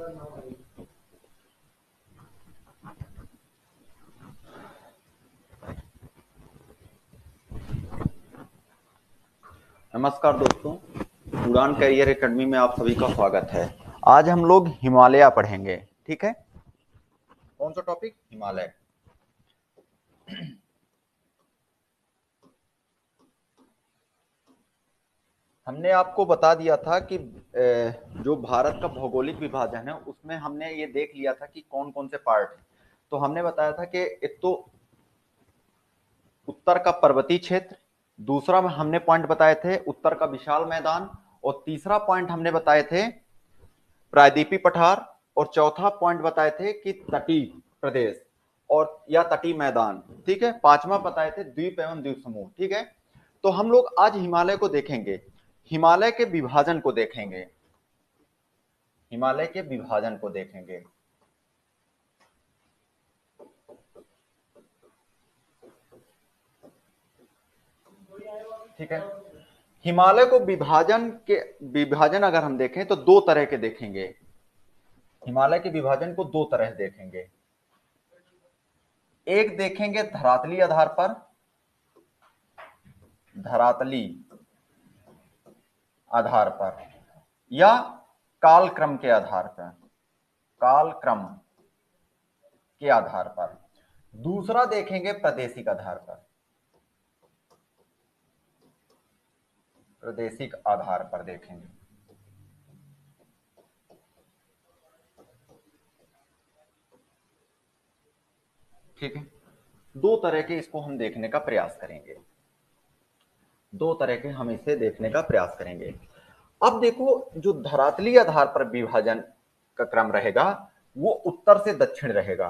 नमस्कार दोस्तों, उड़ान कैरियर एकेडमी में आप सभी का स्वागत है। आज हम लोग हिमालय पढ़ेंगे। ठीक है, कौन सा टॉपिक? हिमालय। हमने आपको बता दिया था कि जो भारत का भौगोलिक विभाजन है उसमें हमने ये देख लिया था कि कौन कौन से पार्ट हैं। तो हमने बताया था कि एक तो उत्तर का पर्वतीय क्षेत्र, दूसरा में हमने पॉइंट बताए थे उत्तर का विशाल मैदान, और तीसरा पॉइंट हमने बताए थे प्रायद्वीपीय पठार, और चौथा पॉइंट बताए थे कि तटीय प्रदेश और या तटीय मैदान। ठीक है, पांचवा बताए थे द्वीप एवं द्वीप समूह। ठीक है, तो हम लोग आज हिमालय को देखेंगे, हिमालय के विभाजन को देखेंगे, हिमालय के विभाजन को देखेंगे। ठीक है, हिमालय को विभाजन अगर हम देखें तो दो तरह के देखेंगे। हिमालय के विभाजन को दो तरह देखेंगे। एक देखेंगे धरातलीय आधार पर, धरातली आधार पर, या कालक्रम के आधार पर, कालक्रम के आधार पर। दूसरा देखेंगे प्रादेशिक आधार पर, प्रादेशिक आधार पर देखेंगे। ठीक है, दो तरह के इसको हम देखने का प्रयास करेंगे, दो तरह के हम इसे देखने का प्रयास करेंगे। अब देखो, जो धरातलीय आधार पर विभाजन का क्रम रहेगा वो उत्तर से दक्षिण रहेगा।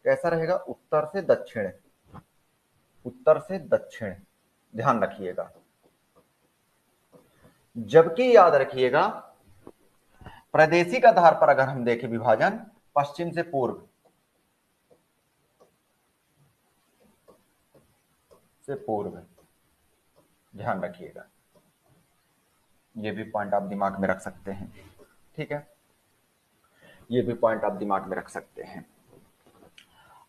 कैसा रहेगा? उत्तर से दक्षिण, उत्तर से दक्षिण, ध्यान रखिएगा। जबकि याद रखिएगा प्रादेशिक आधार पर अगर हम देखें विभाजन, पश्चिम से पूर्व, से पूर्व, ध्यान रखिएगा। ये भी पॉइंट आप दिमाग में रख सकते हैं। ठीक है, ये भी पॉइंट आप दिमाग में रख सकते हैं।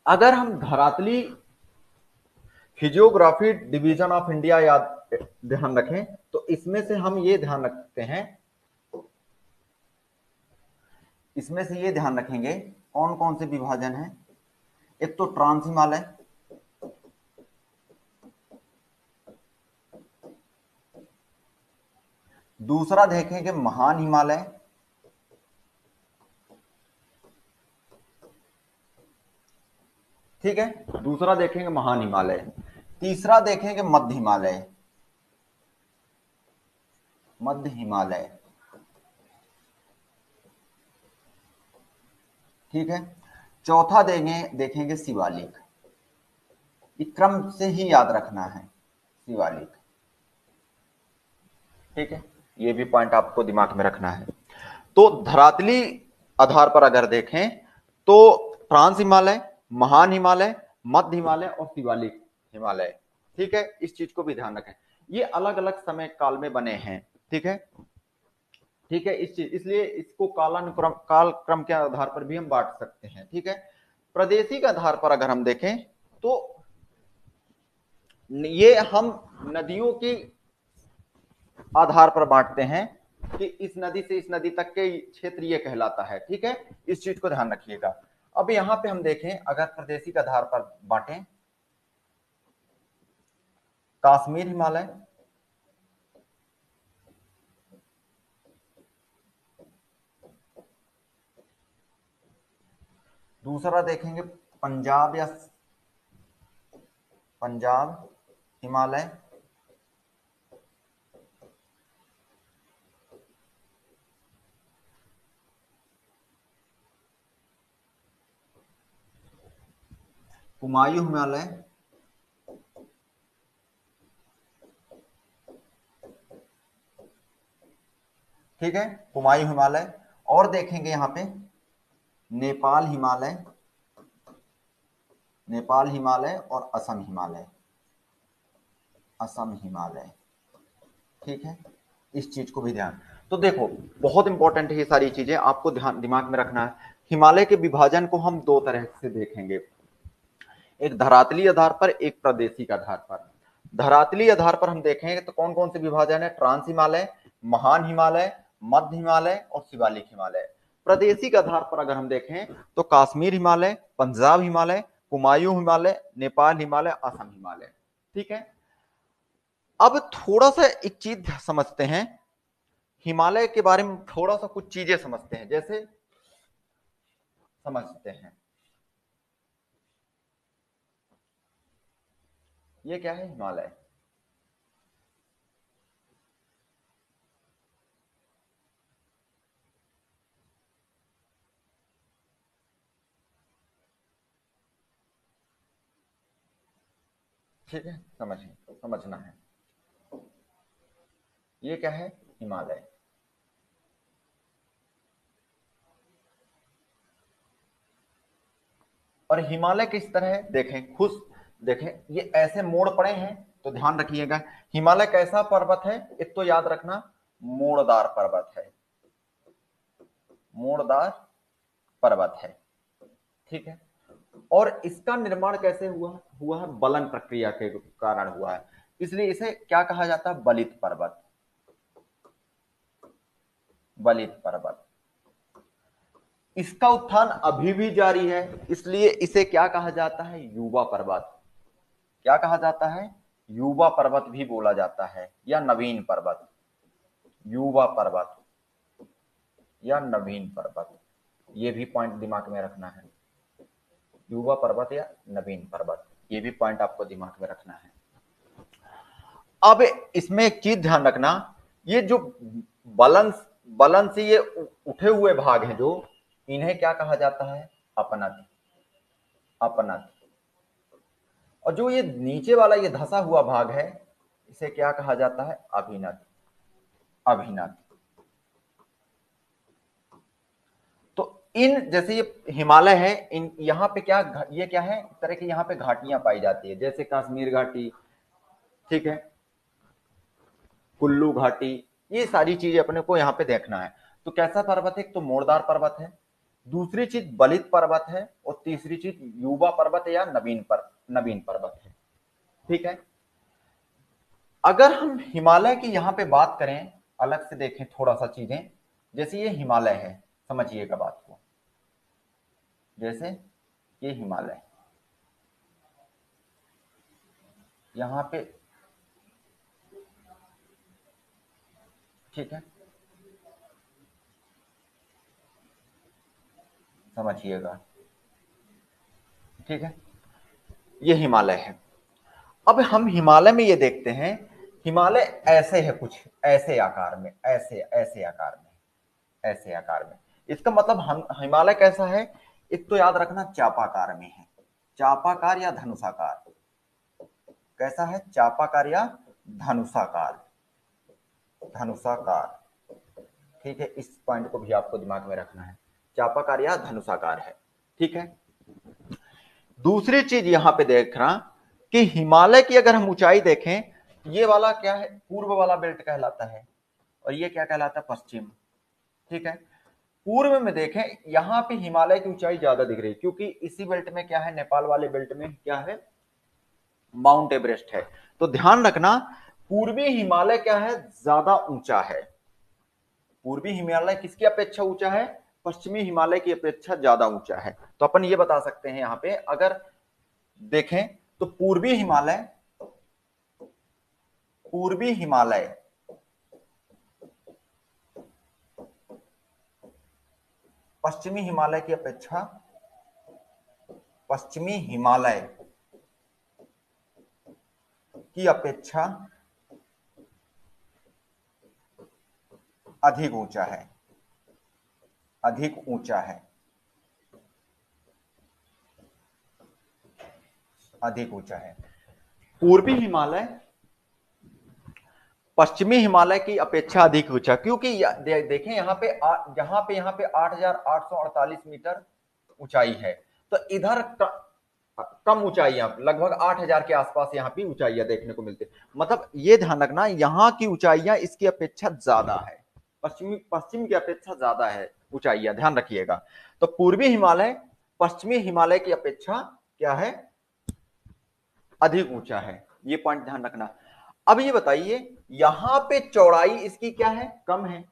अगर हम धरातली फिजियोग्राफी डिवीजन ऑफ इंडिया याद ध्यान रखें तो इसमें से हम ये ध्यान रखते हैं, इसमें से ये ध्यान रखेंगे कौन कौन से विभाजन है। एक तो ट्रांस हिमालय, दूसरा देखेंगे महान हिमालय, ठीक है, दूसरा देखेंगे महान हिमालय, तीसरा देखेंगे मध्य हिमालय, मध्य हिमालय। ठीक है, चौथा देखेंगे शिवालिक। इस क्रम से ही याद रखना है, शिवालिक। ठीक है, ये भी पॉइंट आपको दिमाग में रखना है। तो धरातली आधार पर अगर देखें तो ट्रांस हिमालय, महान हिमालय, मध्य हिमालय और शिवालिक हिमालय। ठीक है, इस चीज को भी ध्यान रखें, ये अलग अलग समय काल में बने हैं। ठीक है, ठीक है, इस चीज इसलिए इसको कालानुक्रम, काल क्रम के आधार पर भी हम बांट सकते हैं। ठीक है, प्रादेशिक आधार पर अगर हम देखें तो ये हम नदियों की आधार पर बांटते हैं कि इस नदी से इस नदी तक के क्षेत्र ये कहलाता है। ठीक है, इस चीज को ध्यान रखिएगा। अब यहां पे हम देखें, अगर प्रादेशिक आधार पर बांटें, कश्मीर हिमालय, दूसरा देखेंगे पंजाब या पंजाब हिमालय, कुमायूं हिमालय, ठीक है, कुमायूं हिमालय। और देखेंगे यहां पे नेपाल हिमालय, नेपाल हिमालय और असम हिमालय, असम हिमालय। ठीक है, इस चीज को भी ध्यान। तो देखो बहुत इंपॉर्टेंट है ये सारी चीजें, आपको ध्यान दिमाग में रखना है। हिमालय के विभाजन को हम दो तरह से देखेंगे, एक धरातलीय आधार पर, एक प्रादेशिक आधार पर। धरातलीय आधार पर हम देखेंगे तो कौन कौन से विभाजन है, ट्रांस हिमालय, महान हिमालय, मध्य हिमालय और शिवालिक हिमालय। प्रादेशिक आधार पर अगर हम देखें तो कश्मीर हिमालय, पंजाब हिमालय, कुमायूं हिमालय, नेपाल हिमालय, असम हिमालय। ठीक है, अब थोड़ा सा एक चीज समझते हैं, हिमालय के बारे में थोड़ा सा कुछ चीजें समझते हैं। जैसे समझते हैं ये क्या है हिमालय, ठीक है, समझना है ये क्या है हिमालय। और हिमालय किस तरह है देखें, खुद देखें, ये ऐसे मोड़ पड़े हैं तो ध्यान रखिएगा। हिमालय कैसा पर्वत है, एक तो याद रखना मोड़दार पर्वत है, मोड़दार पर्वत है। ठीक है, और इसका निर्माण कैसे हुआ, हुआ है बलन प्रक्रिया के कारण हुआ है, इसलिए इसे क्या कहा जाता है, बलित पर्वत, बलित पर्वत। इसका उत्थान अभी भी जारी है, इसलिए इसे क्या कहा जाता है, युवा पर्वत। क्या कहा जाता है, युवा पर्वत भी बोला जाता है, या नवीन पर्वत, युवा पर्वत या नवीन पर्वत, ये भी पॉइंट दिमाग में रखना है, युवा पर्वत या नवीन पर्वत, ये भी पॉइंट आपको दिमाग में रखना है। अब इसमें एक चीज ध्यान रखना, ये जो बलन बलन से ये उठे हुए भाग हैं जो, इन्हें क्या कहा जाता है, अपनत, अपनत। और जो ये नीचे वाला ये धंसा हुआ भाग है, इसे क्या कहा जाता है, अभिनत, अभिनत। तो इन जैसे ये हिमालय है, इन यहाँ पे क्या, ये क्या है, इस तरह की यहाँ पे घाटियां पाई जाती है, जैसे कश्मीर घाटी, ठीक है, कुल्लू घाटी, ये सारी चीजें अपने को यहाँ पे देखना है। तो कैसा पर्वत है, एक तो मोड़दार पर्वत है, दूसरी चीज बलित पर्वत है, और तीसरी चीज युवा पर्वत या नवीन पर्वत है। ठीक है, अगर हम हिमालय की यहाँ पे बात करें, अलग से देखें थोड़ा सा चीजें, जैसे ये हिमालय है, समझिएगा बात को, जैसे ये हिमालय यहाँ पे, ठीक है, समझिएगा, ठीक है, ये हिमालय है। अब हम हिमालय में ये देखते हैं, हिमालय ऐसे है कुछ ऐसे आकार में, ऐसे ऐसे आकार में, ऐसे आकार में। इसका मतलब हम हिमालय कैसा है, एक तो याद रखना चापाकार में है, चापाकार या धनुषाकार, कैसा है, चापाकार या धनुषाकार, धनुषाकार। ठीक है, इस पॉइंट को भी आपको दिमाग में रखना है, चापाकार या धनुषाकार है। ठीक है, दूसरी चीज यहां पे देखना कि हिमालय की अगर हम ऊंचाई देखें, ये वाला क्या है, पूर्व वाला बेल्ट कहलाता है, और ये क्या कहलाता है, पश्चिम। ठीक है, पूर्व में देखें यहां पे हिमालय की ऊंचाई ज्यादा दिख रही है, क्योंकि इसी बेल्ट में क्या है, नेपाल वाले बेल्ट में क्या है, माउंट एवरेस्ट है। तो ध्यान रखना पूर्वी हिमालय क्या है, ज्यादा ऊंचा है, पूर्वी हिमालय किसकी अपेक्षा ऊंचा है, पश्चिमी हिमालय की अपेक्षा ज्यादा ऊंचा है। तो अपन ये बता सकते हैं यहां पे अगर देखें तो पूर्वी हिमालय, पूर्वी हिमालय पश्चिमी हिमालय की अपेक्षा, पश्चिमी हिमालय की अपेक्षा अधिक ऊंचा है, अधिक ऊंचा है, अधिक ऊंचा है। पूर्वी हिमालय पश्चिमी हिमालय की अपेक्षा अधिक ऊंचा, क्योंकि देखें यहाँ पे 8,848 मीटर ऊंचाई है, तो इधर कम ऊंचाइयां, लगभग 8,000 के आसपास यहाँ पे ऊंचाइयां देखने को मिलती है। मतलब ये ध्यान रखना यहाँ की ऊंचाइयां इसकी अपेक्षा ज्यादा है, पश्चिम की अपेक्षा ज्यादा है ऊंचाइयां, ध्यान रखिएगा। तो पूर्वी हिमालय पश्चिमी हिमालय की अपेक्षा क्या है, अधिक ऊंचा है, ये पॉइंट ध्यान रखना। अब ये बताइए यहां पे चौड़ाई इसकी क्या है, कम है,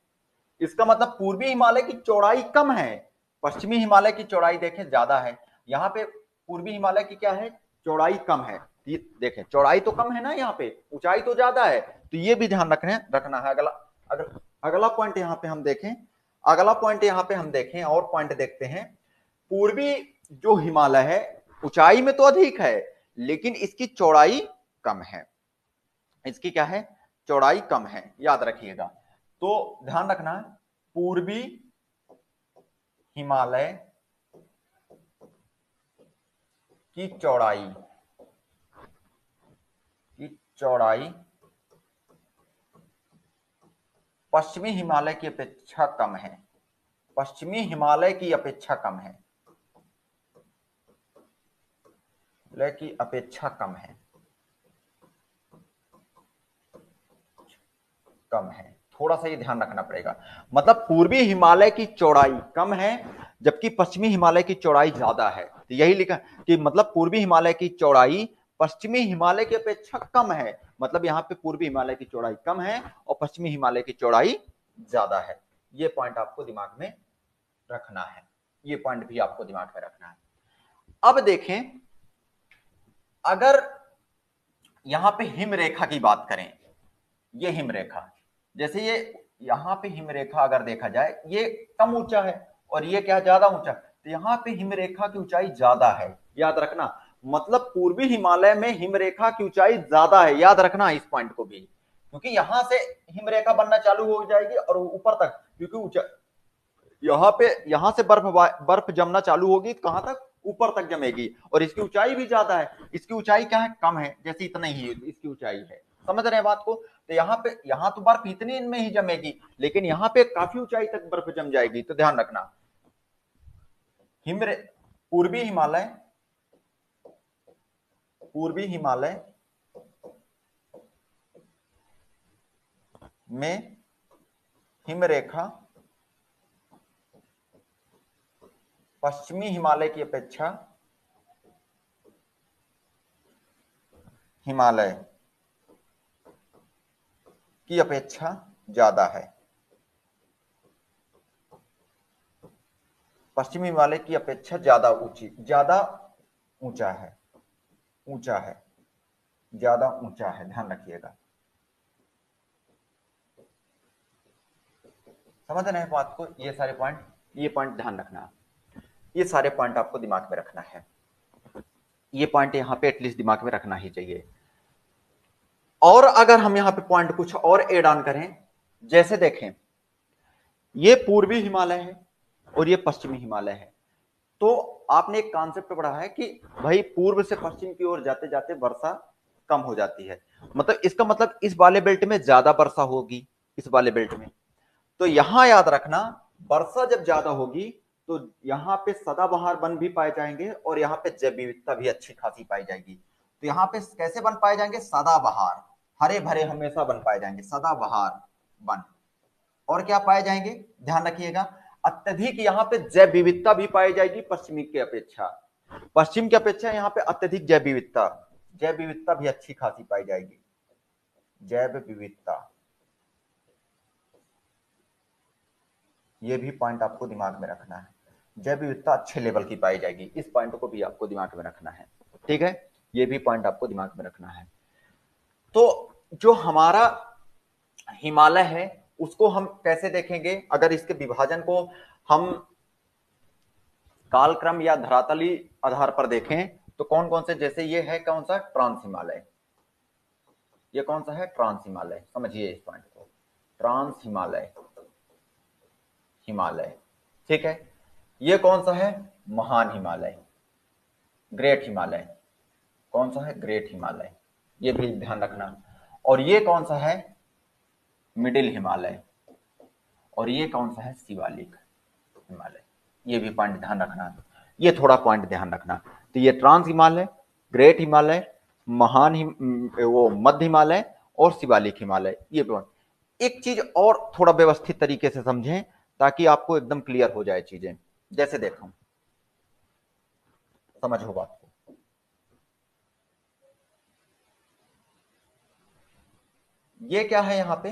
इसका मतलब पूर्वी हिमालय की चौड़ाई कम है, पश्चिमी हिमालय की चौड़ाई देखें ज्यादा है। यहाँ पे पूर्वी हिमालय की क्या है, चौड़ाई कम है। ये देखें चौड़ाई तो कम है ना, यहाँ पे ऊंचाई तो ज्यादा है, तो ये भी ध्यान रखना है। अगला पॉइंट यहाँ पे हम देखें, अगला पॉइंट यहाँ पे हम देखें और पॉइंट देखते हैं। पूर्वी जो हिमालय है ऊंचाई में तो अधिक है, लेकिन इसकी चौड़ाई कम है, इसकी क्या है, चौड़ाई कम है, याद रखिएगा। तो ध्यान रखना है पूर्वी हिमालय की चौड़ाई पश्चिमी हिमालय की अपेक्षा कम है, पश्चिमी हिमालय की अपेक्षा कम है, की अपेक्षा कम है, कम है, थोड़ा सा ये ध्यान रखना पड़ेगा। मतलब पूर्वी हिमालय की चौड़ाई कम है जबकि पश्चिमी हिमालय की चौड़ाई ज्यादा है, तो यही लिखा कि मतलब पूर्वी हिमालय की चौड़ाई पश्चिमी हिमालय की अपेक्षा कम है, मतलब यहाँ पे पूर्वी हिमालय की चौड़ाई कम है और पश्चिमी हिमालय की चौड़ाई ज्यादा है। ये पॉइंट आपको दिमाग में रखना है, ये पॉइंट भी आपको दिमाग में रखना है। अब देखें अगर यहां पे हिमरेखा की बात करें, ये हिमरेखा, जैसे ये यहां पे हिमरेखा अगर देखा जाए ये कम ऊंचा है और ये क्या ज्यादा ऊंचा, तो यहाँ पे हिमरेखा की ऊंचाई ज्यादा है, याद रखना। मतलब पूर्वी हिमालय में हिमरेखा की ऊंचाई ज्यादा है, याद रखना इस पॉइंट को भी, क्योंकि यहां से हिमरेखा बनना चालू हो जाएगी और ऊपर तक, क्योंकि ऊंचा यहां से बर्फ जमना चालू होगी, कहां तक, ऊपर तक जमेगी, और इसकी ऊंचाई भी ज्यादा है, इसकी ऊंचाई क्या है, कम है, जैसे इतना ही इसकी ऊंचाई है, समझ रहे हैं बात को। तो यहाँ तो बर्फ इतनी में ही जमेगी, लेकिन यहाँ पे काफी ऊंचाई तक बर्फ जम जाएगी, तो ध्यान रखना। पूर्वी हिमालय में हिमरेखा पश्चिमी हिमालय की अपेक्षा ज्यादा है, पश्चिमी हिमालय की अपेक्षा ज्यादा ऊंचा है, ज्यादा ऊंचा है, ध्यान रखिएगा। समझ रहे हैं बात को, ये सारे पॉइंट, ये पॉइंट ध्यान रखना, ये सारे पॉइंट आपको दिमाग में रखना है, ये पॉइंट यहां पे एटलीस्ट दिमाग में रखना ही चाहिए। और अगर हम यहां पे पॉइंट कुछ और एड ऑन करें, जैसे देखें ये पूर्वी हिमालय है और ये पश्चिमी हिमालय है, तो आपने एक कॉन्सेप्ट पढ़ा है कि भाई पूर्व से पश्चिम की ओर जाते जाते वर्षा कम हो जाती है, मतलब इसका मतलब इस वाले बेल्ट में ज्यादा वर्षा होगी, इस वाले बेल्ट में। तो यहां याद रखना वर्षा जब ज्यादा होगी तो यहाँ पे सदाबहार वन भी पाए जाएंगे और यहाँ पे जैव विविधता भी अच्छी खासी पाई जाएगी। तो यहाँ पे कैसे वन पाए जाएंगे, सदाबहार, हरे भरे हमेशा वन पाए जाएंगे, सदाबहार वन। और क्या पाए जाएंगे, ध्यान रखिएगा, अत्यधिक यहाँ पे जैव विविधता भी पाई जाएगी, पश्चिमी की अपेक्षा, पश्चिम की अपेक्षा यहाँ पे अत्यधिक जैव विविधता भी अच्छी खासी पाई जाएगी, जैव विविधता, ये भी पॉइंट आपको दिमाग में रखना है, जैव विविधता अच्छे लेवल की पाई जाएगी, इस पॉइंट को भी आपको दिमाग में रखना है, ठीक है, ये भी पॉइंट आपको दिमाग में रखना है। तो जो हमारा हिमालय है उसको हम कैसे देखेंगे, अगर इसके विभाजन को हम कालक्रम या धरातली आधार पर देखें तो कौन कौन से, जैसे ये है कौन सा, ट्रांस हिमालय, ये कौन सा है, ट्रांस हिमालय, समझिए इस पॉइंट को, ट्रांस हिमालय, ठीक है। ये कौन सा है, महान हिमालय, ग्रेट हिमालय, कौन सा है, ग्रेट हिमालय, ये भी ध्यान रखना। और ये कौन सा है, मिडिल हिमालय, और ये कौन सा है, शिवालिक हिमालय, ये भी पॉइंट ध्यान रखना, ये थोड़ा पॉइंट ध्यान रखना। तो ये ट्रांस हिमालय, ग्रेट हिमालय, वो मध्य हिमालय और शिवालिक हिमालय, ये पॉइंट। एक चीज और थोड़ा व्यवस्थित तरीके से समझें ताकि आपको एकदम क्लियर हो जाए चीजें। जैसे देखो, समझो बात को। ये क्या है यहां पे?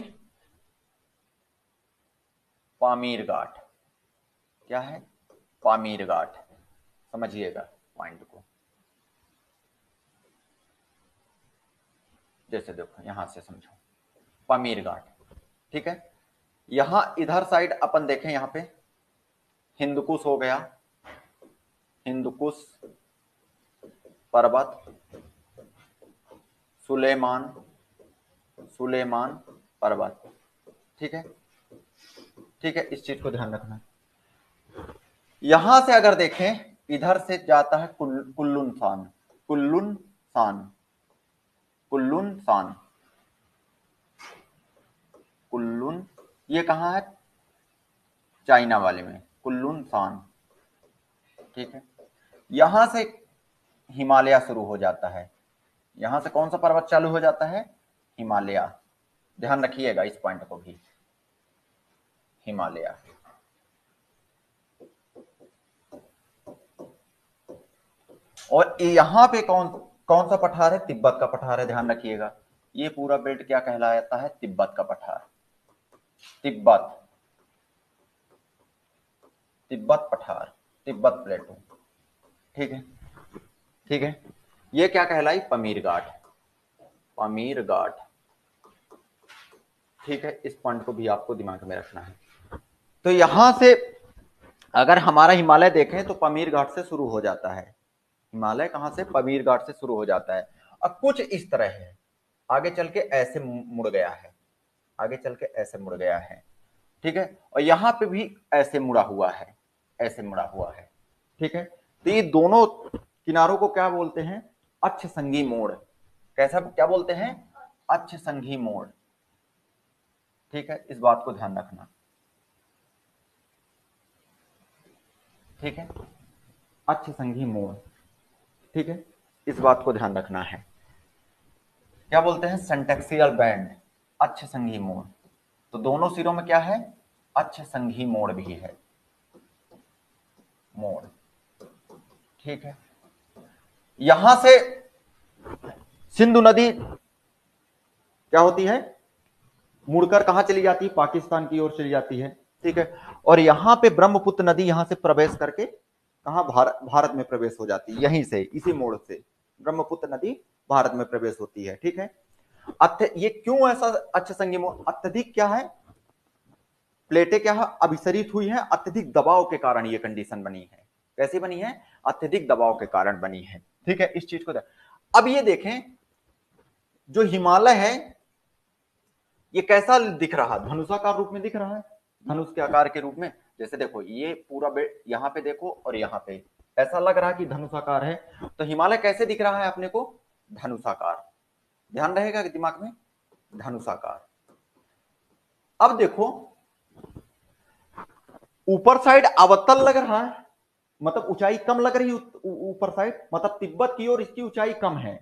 पामीर घाट। क्या है? पामीर घाट। समझिएगा पॉइंट को। जैसे देखो यहां से समझो, पामीर घाट, ठीक है। यहां इधर साइड अपन देखें, यहां पे हिंदकुश हो गया, हिंदकुश पर्वत, सुलेमान, सुलेमान पर्वत, ठीक है। ठीक है, इस चीज को ध्यान रखना। यहां से अगर देखें, इधर से जाता है कुल्लुन सान, कुल्लुन सान, कुल्लुन सान, कुल्लुन, ये कहां है? चाइना वाले में, कुल्लुन सान, ठीक है। यहां से हिमालय शुरू हो जाता है। यहां से कौन सा पर्वत चालू हो जाता है? हिमालय। ध्यान रखिएगा इस पॉइंट को भी, हिमालय। और यहां पे कौन कौन सा पठार है? तिब्बत का पठार है, ध्यान रखिएगा। ये पूरा बेल्ट क्या कहलाता है? तिब्बत का पठार, तिब्बत, तिब्बत पठार, तिब्बत प्लेटू, ठीक है। ठीक है, ये क्या कहलाई? पमीर घाट, पमीर घाट, ठीक है। इस पॉइंट को भी आपको दिमाग में रखना है। तो यहां से अगर हमारा हिमालय देखें तो पमीर घाट से शुरू हो जाता है। हिमालय कहां से? पमीर घाट से शुरू हो जाता है। अब कुछ इस तरह है, आगे चल के ऐसे मुड़ गया है, आगे चल के ऐसे मुड़ गया है, ठीक है। और यहां पे भी ऐसे मुड़ा हुआ है, ऐसे मुड़ा हुआ है, ठीक है। तो ये दोनों किनारों को क्या बोलते हैं? अक्ष संगी मोड़। कैसा, क्या बोलते हैं? अक्ष संगी मोड़, ठीक है। इस बात को ध्यान रखना, ठीक है। अक्ष संगी मोड़, ठीक है। इस बात को ध्यान रखना है। क्या बोलते हैं? सेंटेक्सियल बैंड, अक्ष संघी मोड़। तो दोनों सिरों में क्या है? अक्ष संघी मोड़ भी है, मोड़, ठीक है। यहां से सिंधु नदी क्या होती है? मुड़कर कहां चली जाती है? पाकिस्तान की ओर चली जाती है, ठीक है। और यहां पे ब्रह्मपुत्र नदी यहां से प्रवेश करके कहां? भारत में प्रवेश हो जाती है, यहीं से, इसी मोड़ से ब्रह्मपुत्र नदी भारत में प्रवेश होती है, ठीक है। ये क्यों ऐसा अक्ष संघी मोड़? अत्यधिक क्या है? प्लेटें क्या है? अभिसरित हुई है, अत्यधिक दबाव के कारण ये कंडीशन बनी है। कैसी बनी है? अत्यधिक दबाव के कारण बनी है, ठीक है। इस चीज को अब ये देखें, जो हिमालय है ये कैसा दिख रहा? धनुषाकार रूप में दिख रहा है, धनुष के आकार के रूप में। जैसे देखो ये पूरा यहां पे देखो और यहां पे ऐसा लग रहा है कि धनुषाकार है। तो हिमालय कैसे दिख रहा है अपने को? धनुषाकार। ध्यान रहेगा दिमाग में, धनुषाकार। अब देखो ऊपर साइड अवतल लग रहा है, मतलब ऊंचाई कम लग रही है ऊपर साइड, मतलब तिब्बत की ओर इसकी ऊंचाई कम है।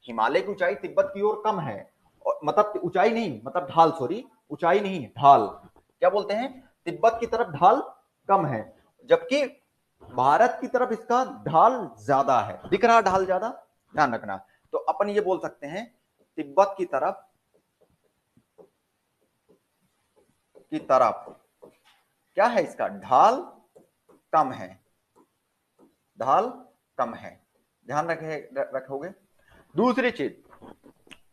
हिमालय की ऊंचाई तिब्बत की ओर कम है, और मतलब ऊंचाई नहीं, मतलब ढाल, सॉरी, ऊंचाई नहीं, ढाल। क्या बोलते हैं? तिब्बत की तरफ ढाल कम है, जबकि भारत की तरफ इसका ढाल ज्यादा है। दिख रहा ढाल ज्यादा? ध्यान रखना। तो अपन ये बोल सकते हैं तिब्बत की तरफ, की तरफ क्या है? इसका ढाल कम है, ढाल कम है। ध्यान रखोगे। दूसरी चीज,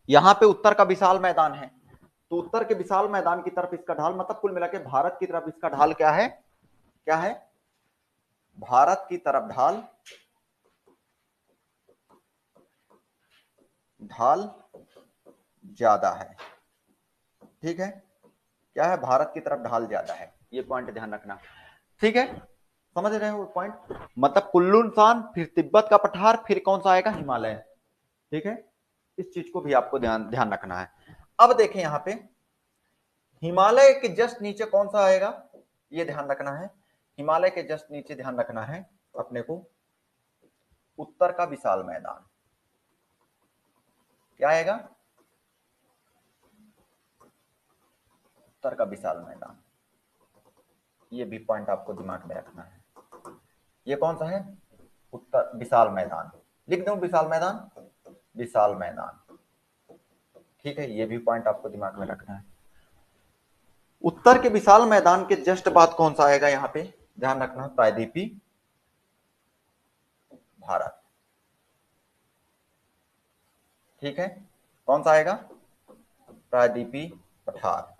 यहां पे उत्तर का विशाल मैदान है, तो उत्तर के विशाल मैदान की तरफ इसका ढाल, मतलब कुल मिला के भारत की तरफ इसका ढाल क्या है? क्या है? भारत की तरफ ढाल, ढाल ज्यादा है, ठीक है। क्या है? भारत की तरफ ढाल ज्यादा है, ये पॉइंट ध्यान रखना, ठीक है। समझ रहे हो पॉइंट? मतलब कुल्लू इंसान, फिर तिब्बत का पठार, फिर कौन सा आएगा? हिमालय, ठीक है। इस चीज को भी आपको ध्यान ध्यान रखना है। अब देखें यहां पे हिमालय के जस्ट नीचे कौन सा आएगा, ये ध्यान रखना है। हिमालय के जस्ट नीचे ध्यान रखना है अपने को, उत्तर का विशाल मैदान। क्या आएगा? उत्तर का विशाल मैदान, ये भी पॉइंट आपको दिमाग में रखना है। ये कौन सा है? उत्तर विशाल मैदान। लिख दूं विशाल मैदान, विशाल मैदान, ठीक है। ये भी पॉइंट आपको दिमाग में रखना है। उत्तर के विशाल मैदान के जस्ट बाद कौन सा आएगा यहाँ पे, ध्यान रखना, प्रायद्वीपीय भारत, ठीक है। कौन सा आएगा? प्रायद्वीपीय पठार,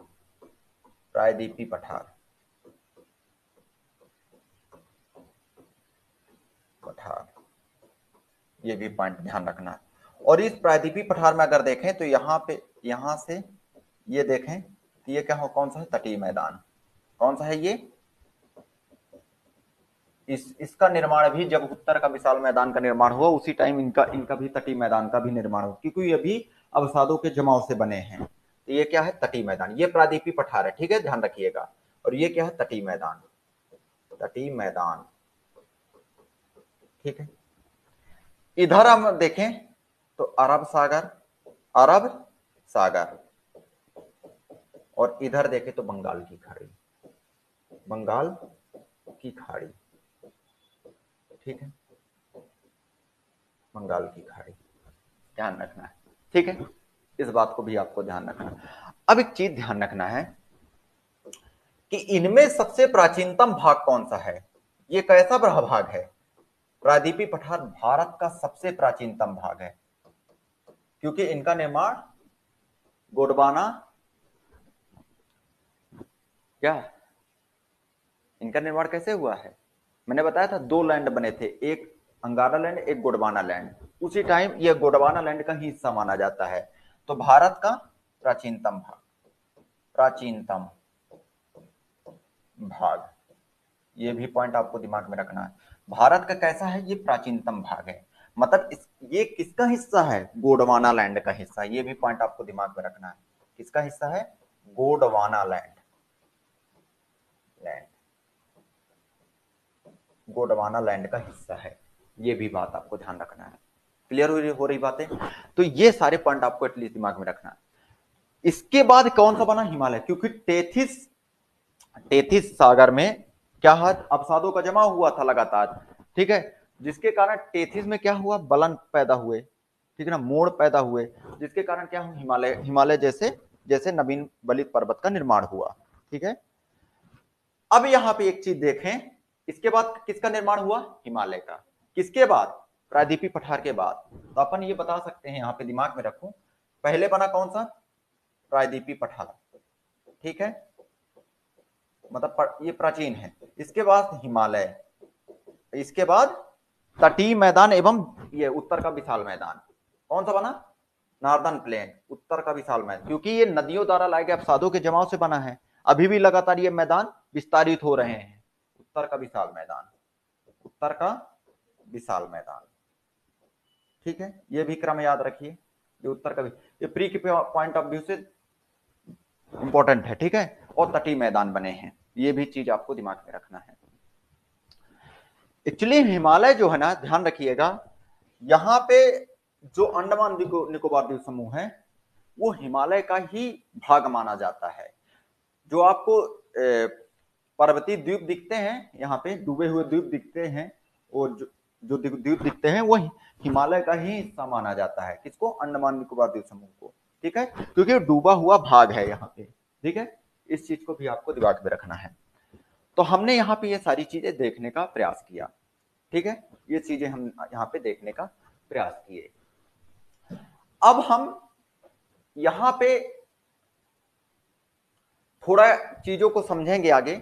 प्रायद्वीपीय पठार, पठार, ये भी पॉइंट ध्यान रखना है। और इस प्रायद्वीपीय पठार में अगर देखें तो यहाँ पे, यहाँ से ये देखें तो ये क्या हो, कौन सा है? तटीय मैदान। कौन सा है ये? इसका निर्माण भी जब उत्तर का विशाल मैदान का निर्माण हुआ उसी टाइम इनका भी तटीय मैदान का भी निर्माण हुआ, क्योंकि ये भी अवसादों के जमाव से बने हैं। तो ये क्या है? तटीय मैदान। ये प्रायद्वीपीय पठार है, ठीक है, ध्यान रखिएगा। और ये क्या है? तटीय मैदान, तटीय मैदान, ठीक है। इधर हम देखें तो अरब सागर, अरब सागर, और इधर देखें तो बंगाल की खाड़ी, बंगाल की खाड़ी, ठीक है, बंगाल की खाड़ी, ध्यान रखना है, ठीक है। इस बात को भी आपको ध्यान रखना है। अब एक चीज ध्यान रखना है कि इनमें सबसे प्राचीनतम भाग कौन सा है? ये कैसा भाग है? प्रायद्वीपीय पठार भारत का सबसे प्राचीनतम भाग है, क्योंकि इनका निर्माण गोंडवाना, क्या इनका निर्माण कैसे हुआ है? मैंने बताया था दो लैंड बने थे, एक अंगारा लैंड, एक गोंडवाना लैंड। उसी टाइम यह गोंडवाना लैंड का ही हिस्सा माना जाता है। तो भारत का प्राचीनतम भाग, प्राचीनतम भाग, ये भी पॉइंट आपको दिमाग में रखना है। भारत का कैसा है? ये प्राचीनतम भाग है, मतलब ये किसका हिस्सा है? गोंडवाना लैंड का हिस्सा। ये भी पॉइंट आपको दिमाग में रखना है। किसका हिस्सा है? Gondwana land, land, Gondwana land का हिस्सा है। ये भी बात आपको ध्यान रखना है। क्लियर हो रही बातें? तो ये सारे पॉइंट आपको एटलीस्ट दिमाग में रखना है। इसके बाद कौन सा बना? हिमालय, क्योंकि टेथिस सागर में क्या है? अवसादों का जमा हुआ था लगातार, ठीक है, जिसके कारण टेथिस में क्या हुआ? बलन पैदा हुए, ठीक है ना, मोड़ पैदा हुए, जिसके कारण क्या हुआ? हिमालय जैसे नवीन बलित पर्वत का निर्माण हुआ, ठीक है। अब यहां पे एक चीज देखें, इसके बाद किसका निर्माण हुआ? हिमालय का। किसके बाद? प्रायद्वीपीय पठार के बाद। तो अपन ये बता सकते हैं, यहां पे दिमाग में रखो, पहले बना कौन सा? प्रायद्वीपीय पठार, ठीक है, मतलब ये प्राचीन है। इसके बाद हिमालय, इसके बाद तटीय मैदान एवं ये उत्तर का विशाल मैदान। कौन सा बना? नॉर्दर्न प्लेन, उत्तर का विशाल मैदान, क्योंकि ये नदियों द्वारा लाए गए अवसादों के जमाव से बना है। अभी भी लगातार ये मैदान विस्तारित हो रहे हैं। उत्तर का विशाल मैदान, उत्तर का विशाल मैदान, ठीक है। ये भी क्रम याद रखिए। ये उत्तर का, ये प्री के पॉइंट ऑफ व्यू से इंपॉर्टेंट है, ठीक है। और तटीय मैदान बने हैं, ये भी चीज आपको दिमाग में रखना है। एक्चुअली हिमालय जो है ना, ध्यान रखिएगा, यहां पे जो अंडमान निकोबार द्वीप समूह है वो हिमालय का ही भाग माना जाता है। जो आपको पर्वतीय द्वीप दिखते हैं, यहाँ पे डूबे हुए द्वीप दिखते हैं, और जो द्वीप दिखते हैं वो हिमालय का ही हिस्सा माना जाता है। किसको? अंडमान निकोबार द्वीप समूह को, ठीक है, क्योंकि डूबा हुआ भाग है यहाँ पे, ठीक है। इस चीज को भी आपको दिमाग में रखना है। तो हमने यहाँ पे ये सारी चीजें देखने का प्रयास किया, ठीक है, ये चीजें हम यहाँ पे देखने का प्रयास किए। अब हम यहाँ पे थोड़ा चीजों को समझेंगे आगे।